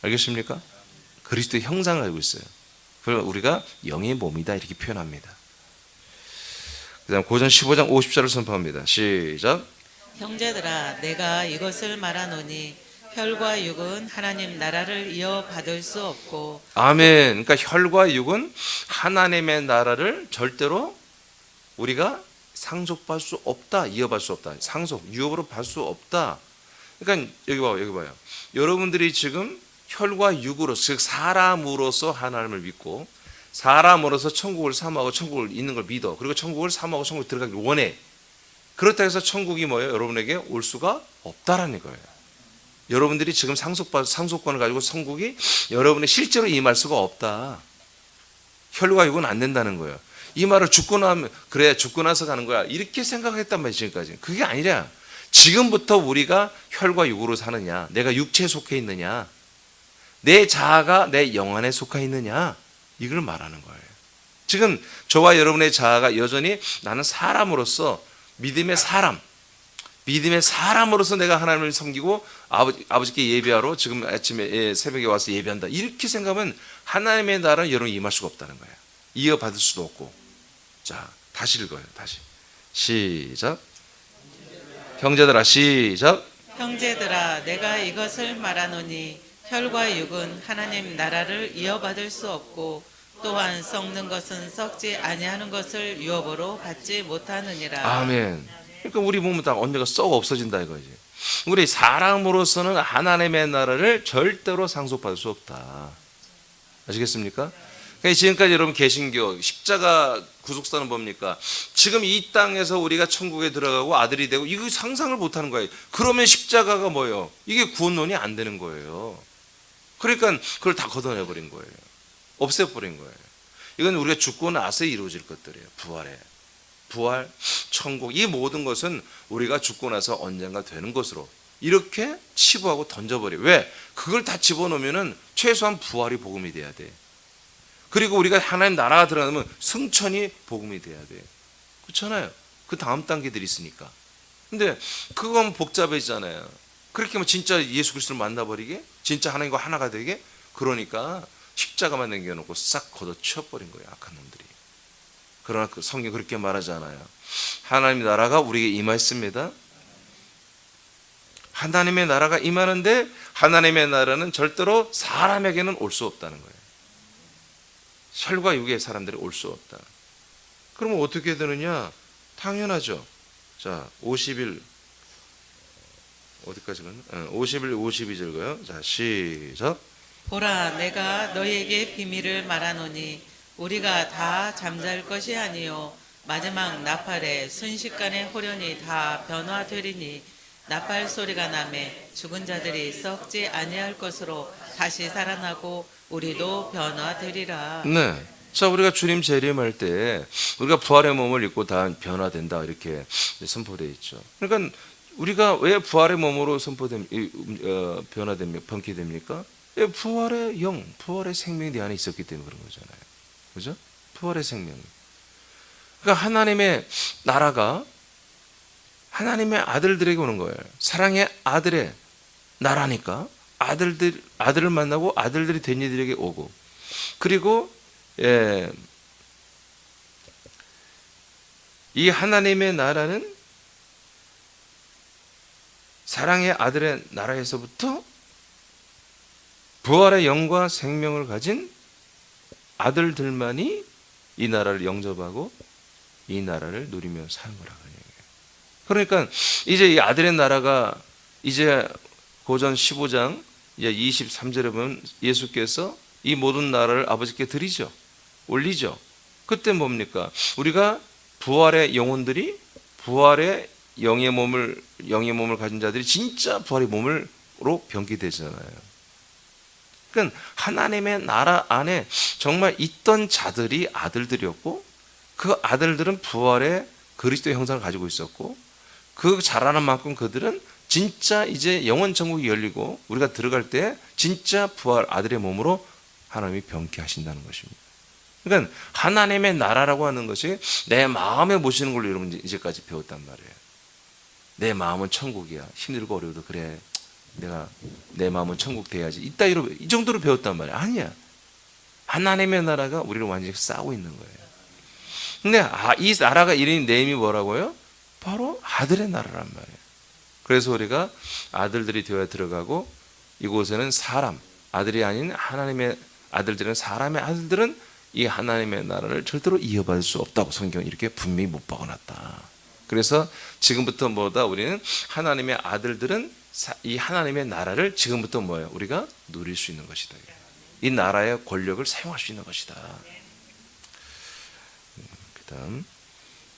알겠습니까? 그리스도의 형상을 가지고 있어요. 그래서 우리가 영의 몸이다 이렇게 표현합니다. 그 다음 고전 15장 50절을 선포합니다. 시작. 형제들아 내가 이것을 말하노니 혈과 육은 하나님 나라를 이어받을 수 없고. 아멘. 그러니까 혈과 육은 하나님의 나라를 절대로 우리가 상속받을 수 없다. 이어받을 수 없다. 유업으로 받을 수 없다. 그러니까 여기 봐요. 여러분들이 지금 혈과 육으로, 즉 사람으로서 하나님을 믿고 사람으로서 천국을 사모하고 천국을 있는 걸 믿어. 그리고 천국을 사모하고 천국에 들어가길 원해. 그렇다 해서 천국이 뭐예요? 여러분에게 올 수가 없다라는 거예요. 여러분들이 지금 상속권을 가지고 천국이 여러분의 실제로 임할 수가 없다. 혈과 육은 안 된다는 거예요. 이 말을 죽고 나면 그래 죽고 나서 가는 거야 이렇게 생각했단 말이에요. 지금까지. 그게 아니라 지금부터 우리가 혈과 육으로 사느냐, 내가 육체에 속해 있느냐, 내 자아가 내 영 안에 속해 있느냐, 이걸 말하는 거예요. 지금 저와 여러분의 자아가 여전히 나는 사람으로서 믿음의 사람, 믿음의 사람으로서 내가 하나님을 섬기고 아버지께 예배하러 지금 아침에 새벽에 와서 예배한다. 이렇게 생각하면 하나님의 나라는 여러분 임할 수가 없다는 거예요. 이어받을 수도 없고. 자, 다시 읽어요. 다시. 시작. 형제들아, 시작. 형제들아 내가 이것을 말하노니 혈과 육은 하나님 나라를 이어받을 수 없고 또한 썩는 것은 썩지 아니하는 것을 유업으로 받지 못하느니라. 아멘. 그러니까 우리 몸은 다 언젠가 썩어 없어진다 이거지. 우리 사람으로서는 하나님의 나라를 절대로 상속받을 수 없다. 아시겠습니까? 그러니까 지금까지 여러분 개신교 십자가 구속사는 뭡니까? 지금 이 땅에서 우리가 천국에 들어가고 아들이 되고 이거 상상을 못하는 거예요. 그러면 십자가가 뭐예요? 이게 구원론이 안 되는 거예요. 그러니까 그걸 다 걷어내버린 거예요. 없애버린 거예요. 이건 우리가 죽고 나서 이루어질 것들이에요. 부활, 천국, 이 모든 것은 우리가 죽고 나서 언젠가 되는 것으로 이렇게 치부하고 던져버려요. 왜? 그걸 다 집어넣으면 최소한 부활이 복음이 돼야 돼. 그리고 우리가 하나님 나라가 들어가면 승천이 복음이 돼야 돼. 그렇잖아요. 그 다음 단계들이 있으니까. 근데 그건 복잡해지잖아요. 그렇게 하면 진짜 예수 그리스도를 만나버리게? 진짜 하나님과 하나가 되게? 그러니까 십자가만 남겨놓고 싹 걷어치워버린 거예요. 악한 놈들이. 그러나 그 성경 그렇게 말하잖아요. 하나님 나라가 우리에게 임했습니다. 하나님의 나라가 임하는데 하나님의 나라는 절대로 사람에게는 올 수 없다는 거예요. 혈과 육의 사람들이 올 수 없다. 그러면 어떻게 되느냐? 당연하죠. 자, 50일 어디까지 갔나? 51, 52절 가요. 자, 시작. 보라 내가 너희에게 비밀을 말하노니 우리가 다 잠잘 것이 아니요 마지막 나팔에 순식간에 호련히 다 변화되리니 나팔 소리가 나매 죽은 자들이 썩지 아니할 것으로 다시 살아나고 우리도 변화되리라. 네. 자, 우리가 주님 재림할 때 우리가 부활의 몸을 입고 다 변화된다 이렇게 선포되어 있죠. 그러니까 우리가 왜 부활의 몸으로 변화됩니까? 변기됩니까? 부활의 영, 부활의 생명이 내 안에 있었기 때문에 그런 거잖아요. 그죠? 부활의 생명. 그러니까 하나님의 나라가 하나님의 아들들에게 오는 거예요. 사랑의 아들의 나라니까 아들을 만나고 아들들이 된 이들에게 오고 그리고 이 하나님의 나라는 사랑의 아들의 나라에서부터 부활의 영과 생명을 가진 아들들만이 이 나라를 영접하고 이 나라를 누리며 사는 거라고 얘기해요. 그러니까 이제 이 아들의 나라가 이제 고전 15장 이제 23절에 보면 예수께서 이 모든 나라를 아버지께 드리죠. 올리죠. 그때 뭡니까? 우리가 부활의 영혼들이 부활의 영의 몸을 가진 자들이 진짜 부활의 몸으로 변기되잖아요. 그러니까 하나님의 나라 안에 정말 있던 자들이 아들들이었고 그 아들들은 부활의 그리스도의 형상을 가지고 있었고 그 자라는 만큼 그들은 진짜 이제 영원 천국이 열리고 우리가 들어갈 때 진짜 부활 아들의 몸으로 하나님이 변케하신다는 것입니다. 그러니까 하나님의 나라라고 하는 것이 내 마음에 모시는 걸로 여러분 이제까지 배웠단 말이에요. 내 마음은 천국이야. 힘들고 어려워도 그래. 내가 내 마음은 천국 돼야지. 이 정도로 배웠단 말이야. 아니야. 하나님의 나라가 우리를 완전히 싸고 있는 거예요. 근데 이 나라가 이름이 네임이 뭐라고요? 바로 아들의 나라란 말이에요. 그래서 우리가 아들들이 되어 들어가고 이곳에는 사람, 아들이 아닌 하나님의 아들들은 사람의 아들들은 이 하나님의 나라를 절대로 이어받을 수 없다고 성경은 이렇게 분명히 못 박아놨다. 그래서 지금부터 뭐다 우리는 하나님의 아들들은 이 하나님의 나라를 지금부터 뭐예요? 우리가 누릴 수 있는 것이다. 이 나라의 권력을 사용할 수 있는 것이다. 그다음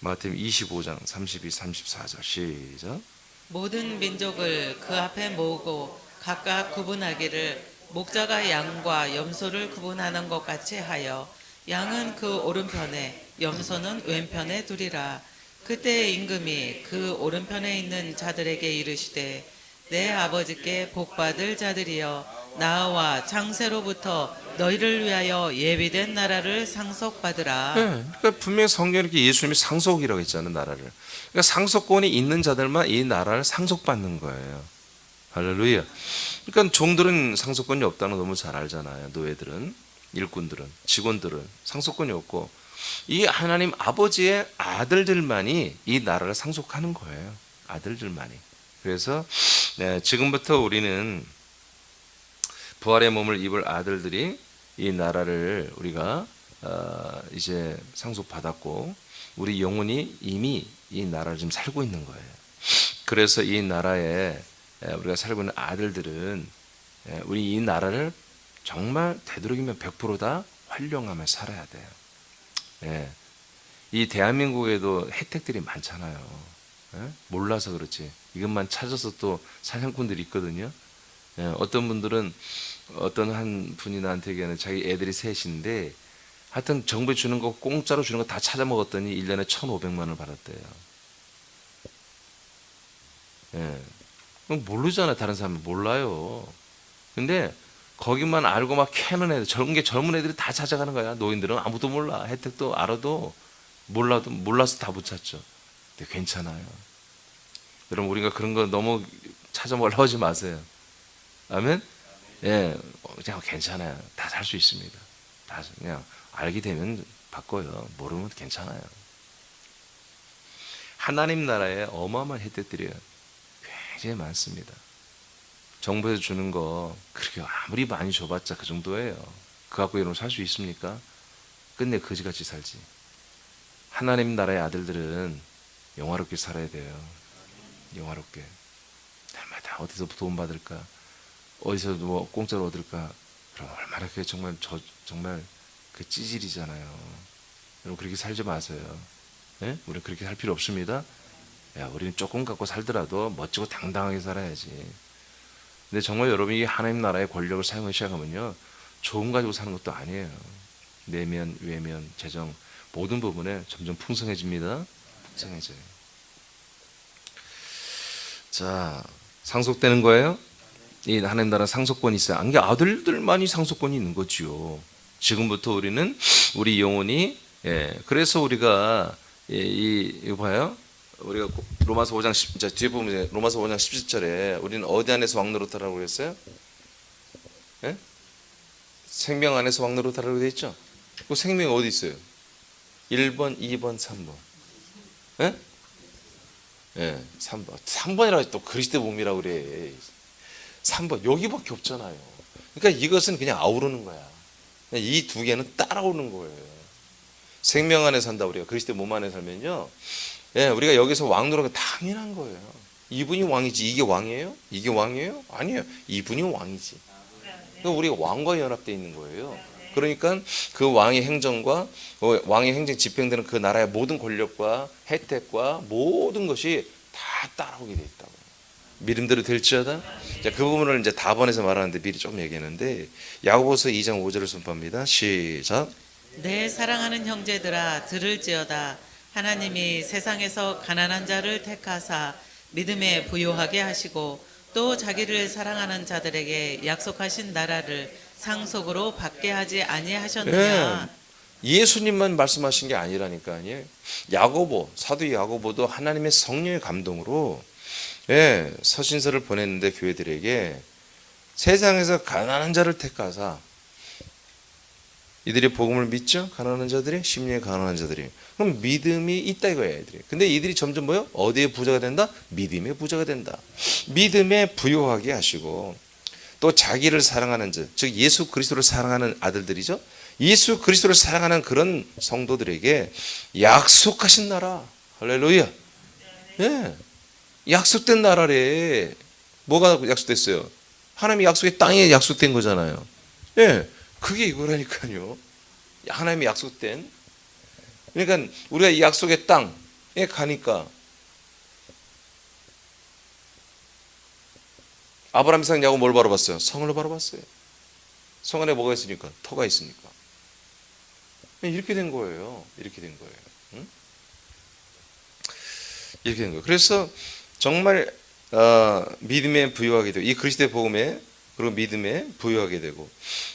마태복음 25장 32, 34절 시작. 모든 민족을 그 앞에 모으고 각각 구분하기를 목자가 양과 염소를 구분하는 것 같이 하여 양은 그 오른편에 염소는 왼편에 두리라. 그때 임금이 그 오른편에 있는 자들에게 이르시되 내 아버지께 복받을 자들이여 나와 창세로부터 너희를 위하여 예비된 나라를 상속받으라. 그러니까 분명히 성경에 이렇게 예수님이 상속이라고 했잖아요, 나라를. 그러니까 상속권이 있는 자들만 이 나라를 상속받는 거예요. 할렐루야. 그러니까 종들은 상속권이 없다는 거 너무 잘 알잖아요. 노예들은, 일꾼들은, 직원들은 상속권이 없고 이 하나님 아버지의 아들들만이 이 나라를 상속하는 거예요. 아들들만이. 그래서 지금부터 우리는 부활의 몸을 입을 아들들이 이 나라를 우리가 이제 상속받았고 우리 영혼이 이미 이 나라를 지금 살고 있는 거예요. 그래서 이 나라에 우리가 살고 있는 아들들은 우리 이 나라를 정말 되도록이면 100%다 활용하며 살아야 돼요. 이 대한민국에도 혜택들이 많잖아요. 몰라서 그렇지. 이것만 찾아서 또 사냥꾼들이 있거든요. 어떤 분들은 어떤 한 분이 나한테 얘기하는 자기 애들이 셋인데 하여튼 정부에 주는 거 공짜로 주는 거 다 찾아 먹었더니 1년에 1,500만 원을 받았대요. 모르잖아. 다른 사람은 몰라요. 근데 거기만 알고 막 캐는 애들, 젊은 애들이 다 찾아가는 거야. 노인들은 아무도 몰라. 혜택도 알아도 몰라서 다 못 찾죠. 근데 괜찮아요. 여러분 우리가 그런 거 너무 찾아먹으려고 하지 마세요. 아멘? 그냥 괜찮아요. 다 살 수 있습니다. 다 그냥 알게 되면 바꿔요. 모르면 괜찮아요. 하나님 나라에 어마어마한 혜택들이 굉장히 많습니다. 정부에서 주는 거 그렇게 아무리 많이 줘봤자 그 정도예요. 그거 갖고 여러분 살 수 있습니까? 끝내 거지같이 살지. 하나님 나라의 아들들은 영화롭게 살아야 돼요. 영화롭게. 날마다 어디서 돈 받을까? 어디서 뭐 공짜로 얻을까? 그럼 얼마나 그게 정말 그 찌질이잖아요. 여러분 그렇게 살지 마세요. 우리는 그렇게 살 필요 없습니다. 우리는 조금 갖고 살더라도 멋지고 당당하게 살아야지. 근데 정말 여러분이 하나님 나라의 권력을 사용하기 시작하면요, 좋은 가지고 사는 것도 아니에요. 내면, 외면, 재정 모든 부분에 점점 풍성해집니다. 풍성해져요. 자, 상속되는 거예요. 이 하나님 나라 상속권이 있어요. 이게 아들들만이 상속권이 있는 거지요. 지금부터 우리는 우리 영혼이 그래서 우리가 이거 봐요. 우리가 로마서 5장 10절 뒤에 보면 로마서 5장 17절에 우리는 어디 안에서 왕노릇하라고 그랬어요? 생명 안에서 왕노릇하라고 되어 있죠? 그 생명이 어디 있어요? 1번, 2번, 3번. 3번. 3번이라고 또 그리스도 몸이라고 그래. 3번 여기밖에 없잖아요. 그러니까 이것은 그냥 아우르는 거야. 이 두 개는 따라오는 거예요. 생명 안에 산다 우리가 그리스도 몸 안에 살면요. 우리가 여기서 왕노릇가 당연한 거예요. 이분이 왕이지. 이게 왕이에요? 이게 왕이에요? 아니에요. 이분이 왕이지. 그러니까 우리가 왕과 연합되어 있는 거예요. 그러니까 그 왕의 행정과 왕의 행정 집행되는 그 나라의 모든 권력과 혜택과 모든 것이 다 따라오게 돼 있다고. 믿음대로 될지어다. 자, 그 부분을 이제 다번에서 말하는데 미리 조금 얘기했는데 야고보서 2장 5절을 선포합니다. 시작. 내 사랑하는 형제들아 들을지어다. 하나님이 세상에서 가난한 자를 택하사 믿음에 부요하게 하시고 또 자기를 사랑하는 자들에게 약속하신 나라를 상속으로 받게 하지 아니하셨느냐. 예수님만 말씀하신 게 아니라니까요. 야고보, 사도 야고보도 하나님의 성령의 감동으로 서신서를 보냈는데 교회들에게 세상에서 가난한 자를 택하사 이들이 복음을 믿죠? 가난한 자들이 심령에 가난한 자들이 그럼 믿음이 있다 이거예요. 애들이. 근데 이들이 점점 뭐요? 어디에 부자가 된다? 믿음의 부자가 된다. 믿음에 부요하게 하시고 또 자기를 사랑하는 자, 즉 예수 그리스도를 사랑하는 아들들이죠. 예수 그리스도를 사랑하는 그런 성도들에게 약속하신 나라. 할렐루야. 약속된 나라래. 뭐가 약속됐어요? 하나님이 약속의 땅에 약속된 거잖아요. 그게 이거라니까요. 하나님이 약속된. 그러니까 우리가 이 약속의 땅에 가니까 아브라함, 이삭, 야곱 뭘 바라봤어요? 성을 바라봤어요. 성 안에 뭐가 있으니까? 터가 있으니까. 이렇게 된 거예요. 이렇게 된 거예요. 이렇게 된 거예요. 그래서 정말 믿음에 부유하게 되고 이 그리스도의 복음에 그리고 믿음에 부유하게 되고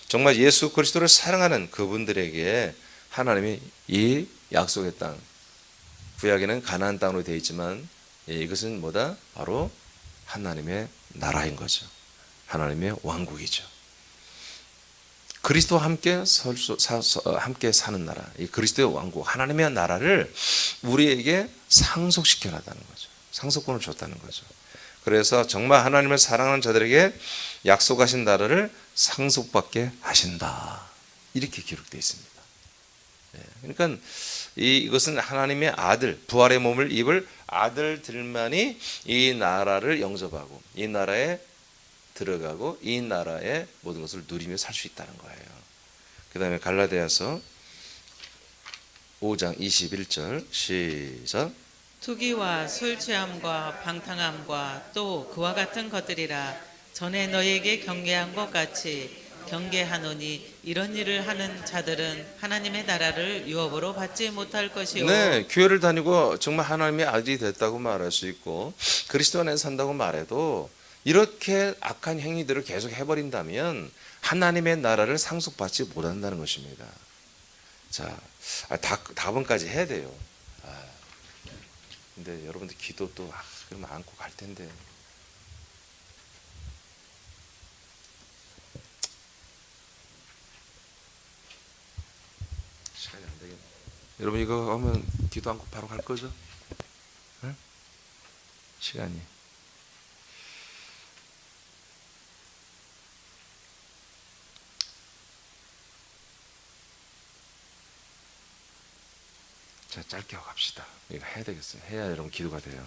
정말 예수 그리스도를 사랑하는 그분들에게 하나님이 이 약속의 땅 구약에는 가나안 땅으로 되어 있지만 이것은 뭐다? 바로 하나님의 나라인 거죠. 하나님의 왕국이죠. 그리스도와 함께 함께 사는 나라, 이 그리스도의 왕국, 하나님의 나라를 우리에게 상속시켜놨다는 거죠. 상속권을 줬다는 거죠. 그래서 정말 하나님을 사랑하는 자들에게 약속하신 나라를 상속받게 하신다. 이렇게 기록되어 있습니다. 그러니까 이것은 하나님의 아들, 부활의 몸을 입을 아들들만이 이 나라를 영접하고 이 나라에 들어가고 이 나라의 모든 것을 누리며 살 수 있다는 거예요. 그 다음에 갈라디아서 5장 21절 시작. 투기와 술 취함과 방탕함과 또 그와 같은 것들이라 전에 너에게 경계한 것 같이 경계하노니 이런 일을 하는 자들은 하나님의 나라를 유업으로 받지 못할 것이요. 네, 교회를 다니고 정말 하나님의 아들이 됐다고 말할 수 있고 그리스도 안에 산다고 말해도 이렇게 악한 행위들을 계속 해버린다면 하나님의 나라를 상속받지 못한다는 것입니다. 자, 답은까지 해야 돼요. 근데 여러분들 기도 또 그러면 안고 갈 텐데. 시간이 안 되겠네. 여러분 이거 하면 기도 안고 바로 갈 거죠? 응? 시간이. 자, 짧게 하고 갑시다. 이거 해야 되겠어요. 해야 여러분 기도가 돼요.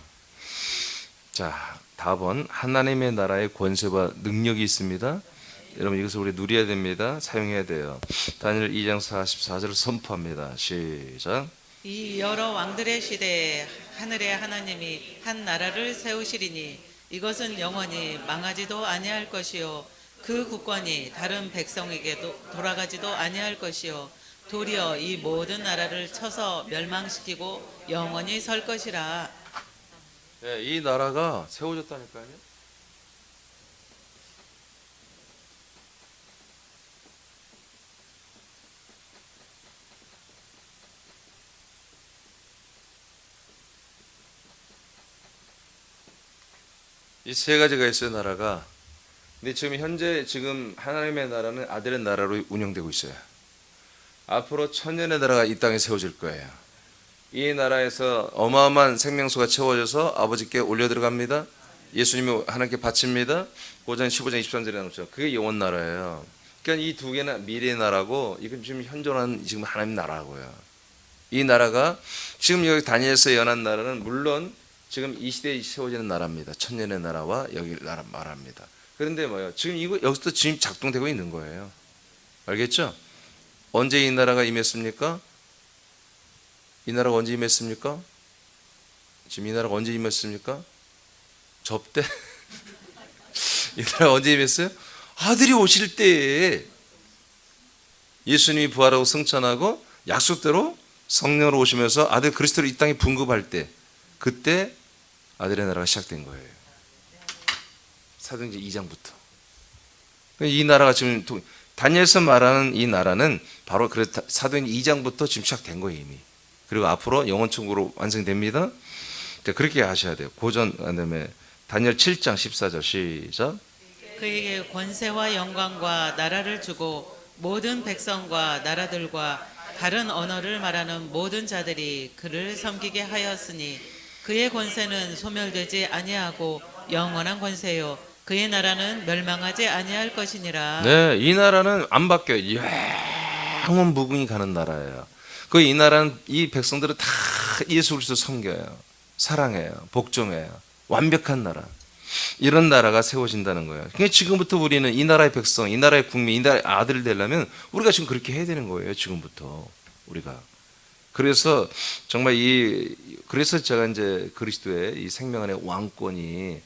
자, 답은 하나님의 나라의 권세와 능력이 있습니다. 여러분 이것을 우리 누려야 됩니다. 사용해야 돼요. 다니엘 2장 44절을 선포합니다. 시작. 이 여러 왕들의 시대에 하늘의 하나님이 한 나라를 세우시리니 이것은 영원히 망하지도 아니할 것이요 그 국권이 다른 백성에게도 돌아가지도 아니할 것이요 도리어 이 모든 나라를 쳐서 멸망시키고 영원히 설 것이라. 네, 이 나라가 세워졌다니까요. 이 세 가지가 있어요, 나라가. 근데 지금 하나님의 나라는 아들의 나라로 운영되고 있어요. 앞으로 천년의 나라가 이 땅에 세워질 거예요. 이 나라에서 어마어마한 생명수가 채워져서 아버지께 올려 들어갑니다. 예수님이 하나님께 바칩니다. 고전 15장 23절에 나오죠. 그게 영원 나라예요. 그러니까 이 두 개는 미래의 나라고 이건 지금 현존한 지금 하나님 나라고요. 이 나라가 지금 여기 다니엘서 연한 나라는 물론 지금 이 시대에 세워지는 나라입니다. 천년의 나라와 여기 나라 말합니다. 그런데 뭐요? 지금 이거 여기서 지금 작동되고 있는 거예요. 알겠죠? 언제 이 나라가 임했습니까? 이 나라가 언제 임했습니까? 지금 이 나라가 언제 임했습니까? 접대? 이 나라가 언제 임했어요? 아들이 오실 때에 예수님이 부활하고 승천하고 약속대로 성령으로 오시면서 아들 그리스도를 이 땅에 분급할 때 그때 아들의 나라가 시작된 거예요. 사도행전 2장부터. 이 나라가 지금 다니엘서 말하는 이 나라는 바로 사도행전 2장부터 지금 시작된 거예요 이미. 그리고 앞으로 영원천국으로 완성됩니다. 그렇게 하셔야 돼요. 고전 그다음에 다니엘 7장 14절 시작. 그에게 권세와 영광과 나라를 주고 모든 백성과 나라들과 다른 언어를 말하는 모든 자들이 그를 섬기게 하였으니 그의 권세는 소멸되지 아니하고 영원한 권세요 그의 나라는 멸망하지 아니할 것이니라. 네, 이 나라는 안 바뀌어요. 영원 무궁히 가는 나라예요. 이 나라는 이 백성들은 다 예수 그리스도 섬겨요. 사랑해요. 복종해요. 완벽한 나라. 이런 나라가 세워진다는 거예요. 그러니까 지금부터 우리는 이 나라의 백성, 이 나라의 국민, 이 나라의 아들 되려면 우리가 지금 그렇게 해야 되는 거예요. 지금부터 우리가. 그래서 정말 그래서 제가 이제 그리스도의 이 생명 안의 왕권이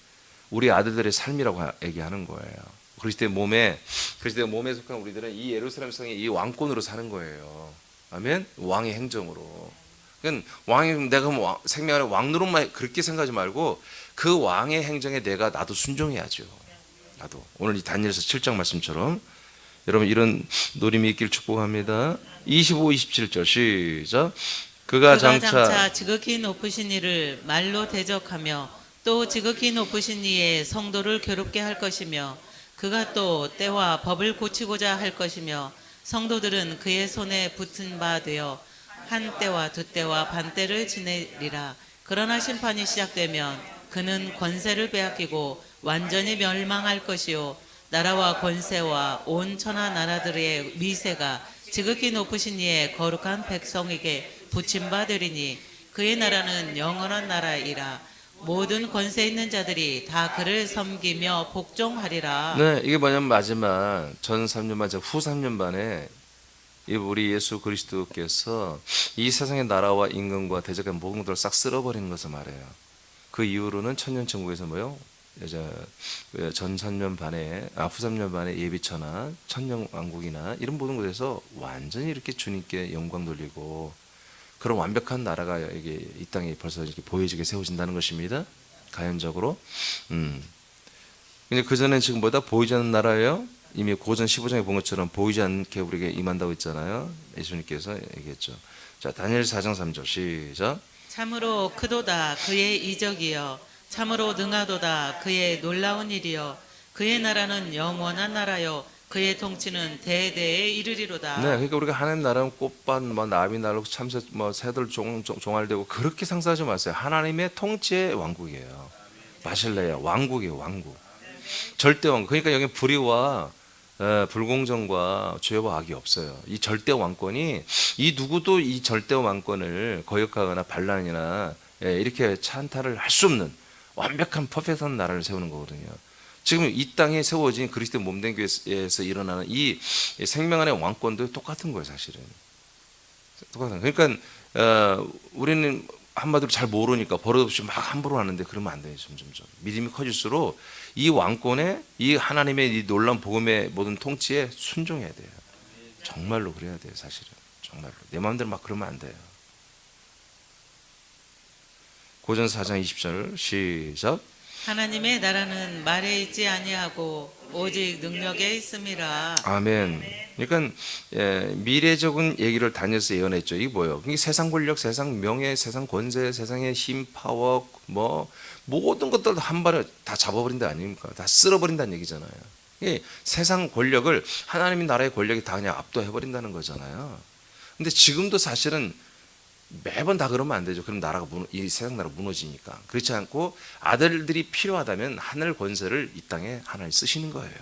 우리 아들들의 삶이라고 얘기하는 거예요. 그리스도의 몸에 속한 우리들은 이 예루살렘 성의 이 왕권으로 사는 거예요. 아멘. 왕의 행정으로. 그러니까 왕이 내가 뭐 생명의 왕 노릇만 그렇게 생각하지 말고 그 왕의 행정에 내가 나도 순종해야죠. 나도 오늘 이 다니엘서 7장 말씀처럼 여러분 이런 노림이 있길 축복합니다. 25, 27절 시작. 그가 장차 지극히 높으신 이를 말로 대적하며 또 지극히 높으신 이의 성도를 괴롭게 할 것이며 그가 또 때와 법을 고치고자 할 것이며 성도들은 그의 손에 붙은 바 되어 한 때와 두 때와 반 때를 지내리라. 그러나 심판이 시작되면 그는 권세를 빼앗기고 완전히 멸망할 것이요 나라와 권세와 온 천하 나라들의 미세가 지극히 높으신 이의 거룩한 백성에게 붙임 바 되리니 그의 나라는 영원한 나라이라. 모든 권세 있는 자들이 다 그를 섬기며 복종하리라. 네, 이게 뭐냐면 마지막 전 3년 반, 후 3년 반에 이 우리 예수 그리스도께서 이 세상의 나라와 임금과 대적한 모든 것들을 싹 쓸어버리는 것을 말해요. 그 이후로는 천년천국에서 뭐요? 이제 전 3년 반에 후 3년 반에 예비천하 천년왕국이나 이런 모든 곳에서 완전히 이렇게 주님께 영광 돌리고 그런 완벽한 나라가 이게 이 땅에 벌써 이렇게 보여지게 세워진다는 것입니다. 가연적으로. 근데 그 전에 지금 뭐다 보이지 않는 나라예요. 이미 고전 15장에 본 것처럼 보이지 않게 우리에게 임한다고 했잖아요. 예수님께서 얘기했죠. 자, 다니엘 4장 3절 시작. 참으로 크도다 그의 이적이여 참으로 능하도다 그의 놀라운 일이여 그의 나라는 영원한 나라여 그의 통치는 대대에 이르리로다. 네, 그러니까 우리가 하나님 나라는 꽃밭, 뭐 나비 날고 참새, 뭐 새들 종알되고 그렇게 상상하지 마세요. 하나님의 통치의 왕국이에요. 바실레야 왕국이에요, 왕국. 절대 왕국. 그러니까 여기 불의와 불공정과 죄와 악이 없어요. 이 절대 왕권이 이 누구도 이 절대 왕권을 거역하거나 반란이나 이렇게 찬탈을 할 수 없는 완벽한 퍼펙트한 나라를 세우는 거거든요. 지금 이 땅에 세워진 그리스도 몸된 교회에서 일어나는 이 생명 안의 왕권도 똑같은 거예요, 사실은. 똑같은. 그러니까 우리는 한마디로 잘 모르니까 버릇없이 막 함부로 하는데 그러면 안 돼요. 점점점 믿음이 커질수록 이 왕권에 이 하나님의 이 놀라운 복음의 모든 통치에 순종해야 돼요. 정말로 그래야 돼요, 사실은. 정말로 내 마음대로 막 그러면 안 돼요. 고전 4장 20절 시작. 하나님의 나라는 말에 있지 아니하고 오직 능력에 있음이라. 아멘. 그러니까 미래적인 얘기를 다녀서 예언했죠. 이게 뭐예요? 이게 세상 권력, 세상 명예, 세상 권세, 세상의 힘, 파워, 뭐 모든 것들 한 발에 다 잡아버린다 아닙니까? 다 쓸어버린다는 얘기잖아요. 이게 세상 권력을 하나님의 나라의 권력이 다 그냥 압도해버린다는 거잖아요. 근데 지금도 사실은 매번 다 그러면 안 되죠. 그럼 나라가 이 세상 나라 무너지니까. 그렇지 않고 아들들이 필요하다면 하늘 권세를 이 땅에 하나님 쓰시는 거예요.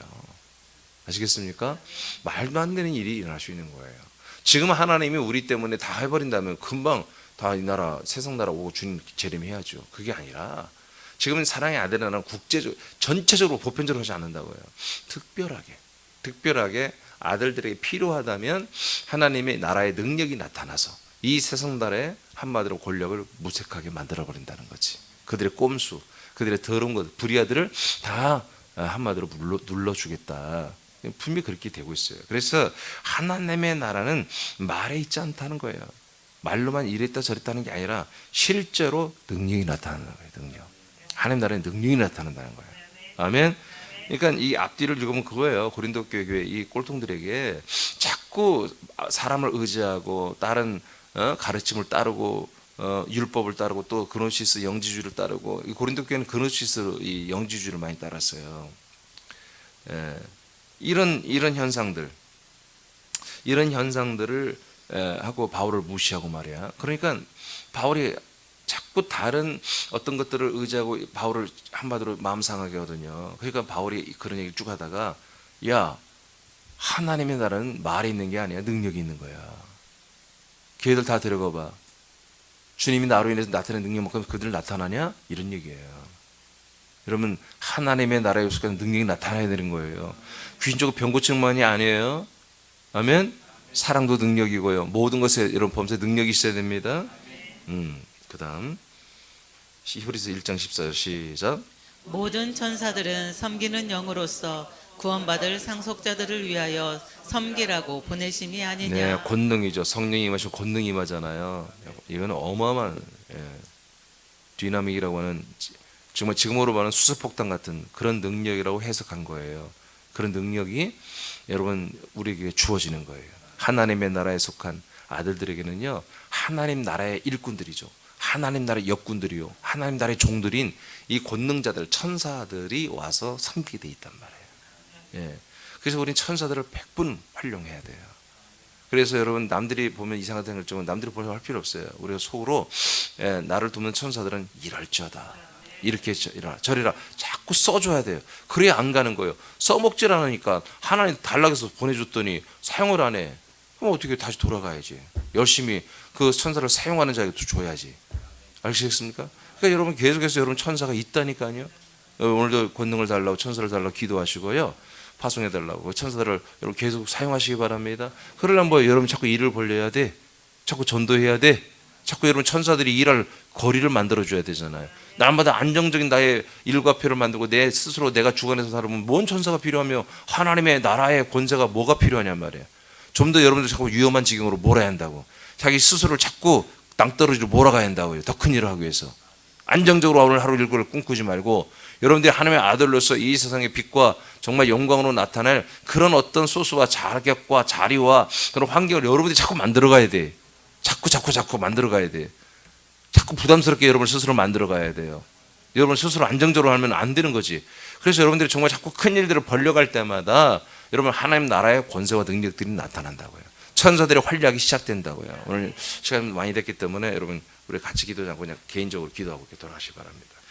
아시겠습니까? 말도 안 되는 일이 일어날 수 있는 거예요. 지금 하나님이 우리 때문에 다 해버린다면 금방 다 이 나라 세상 나라 오고 주님 재림해야죠. 그게 아니라 지금은 사랑의 아들이라는 국제적 전체적으로 보편적으로 하지 않는다고요. 특별하게 아들들에게 필요하다면 하나님의 나라의 능력이 나타나서 이 세상 나라의 한마디로 권력을 무색하게 만들어버린다는 거지. 그들의 꼼수, 그들의 더러운 것, 불의아들을 다 한마디로 눌러주겠다. 분명히 그렇게 되고 있어요. 그래서 하나님의 나라는 말에 있지 않다는 거예요. 말로만 이랬다 저랬다는 게 아니라 실제로 능력이 나타나는 거예요. 능력. 하나님 나라의 능력이 나타난다는 거예요. 아멘. 그러니까 이 앞뒤를 읽으면 그거예요. 고린도 교회 이 꼴통들에게 자꾸 사람을 의지하고 다른 가르침을 따르고 율법을 따르고 또 그노시스 영지주의를 따르고 고린도 교회는 그노시스 이 영지주의를 많이 따랐어요. 이런 현상들을 하고 바울을 무시하고 말이야. 그러니까 바울이 자꾸 다른 어떤 것들을 의지하고 바울을 한마디로 마음 상하게 하거든요. 그러니까 바울이 그런 얘기를 쭉 하다가 야, 하나님의 나라는 말에 있는 게 아니야. 능력이 있는 거야. 교회들 다 데려가 봐. 주님이 나로 인해서 나타낸 능력만큼 그들 나타나냐? 이런 얘기예요. 여러분, 하나님의 나라에 속한 능력이 나타나야 되는 거예요. 귀신적으로 병 고치는 만이 아니에요. 아멘. 사랑도 능력이고요. 모든 것에 여러분 범사에 능력이 있어야 됩니다. 그 다음 히브리서 1장 14절 시작. 모든 천사들은 섬기는 영으로서 구원받을 상속자들을 위하여 섬기라고 보내심이 아니냐. 네, 권능이죠. 성령이 임하시고 권능이 임하잖아요. 이건 어마어마한 디나믹이라고 하는, 정말 지금으로 말하는 수소폭탄 같은 그런 능력이라고 해석한 거예요. 그런 능력이 여러분 우리에게 주어지는 거예요. 하나님의 나라에 속한 아들들에게는요, 하나님 나라의 일꾼들이죠. 하나님 나라의 역군들이요, 하나님 나라의 종들인 이 권능자들, 천사들이 와서 섬기게 돼 있단 말이에요. 예. 그래서 우리는 천사들을 100분 활용해야 돼요. 그래서 여러분, 남들이 보면 이상하다는 결정은 남들이 보면 할 필요 없어요. 우리가 속으로 나를 돕는 천사들은 이럴지어다, 이렇게 이러라 저리라 자꾸 써줘야 돼요. 그래야 안 가는 거예요. 써먹질 않으니까 하나님 달라고 보내줬더니 사용을 안 해. 그럼 어떻게 다시 돌아가야지. 열심히 그 천사를 사용하는 자에게 줘야지. 아시겠습니까? 그러니까 여러분, 계속해서 여러분 천사가 있다니까요. 오늘도 권능을 달라고, 천사를 달라고 기도하시고요, 파송해 달라고. 천사들을 여러분 계속 사용하시기 바랍니다. 그러려면 뭐 여러분 자꾸 일을 벌려야 돼, 자꾸 전도해야 돼, 자꾸 여러분 천사들이 일할 거리를 만들어줘야 되잖아요. 날마다 안정적인 나의 일과표를 만들고 내 스스로 내가 주관해서 살으면 뭔 천사가 필요하며 하나님의 나라의 권세가 뭐가 필요하냔 말이에요. 좀 더 여러분들 자꾸 위험한 지경으로 몰아야 한다고. 자기 스스로를 자꾸 낭떠러지로 몰아가야 한다고요. 더 큰 일을 하기 위해서. 안정적으로 오늘 하루 일과를 꿈꾸지 말고 여러분들이 하나님의 아들로서 이 세상의 빛과 정말 영광으로 나타날 그런 어떤 소스와 자격과 자리와 그런 환경을 여러분들이 자꾸 만들어가야 돼. 자꾸 만들어가야 돼. 자꾸 부담스럽게 여러분 스스로 만들어가야 돼요. 여러분 스스로 안정적으로 하면 안 되는 거지. 그래서 여러분들이 정말 자꾸 큰 일들을 벌려갈 때마다 여러분 하나님 나라의 권세와 능력들이 나타난다고요. 천사들의 활약이 시작된다고요. 오늘 시간 많이 됐기 때문에 여러분 우리 같이 기도하고 그냥 개인적으로 기도하고 이렇게 돌아가시기 바랍니다.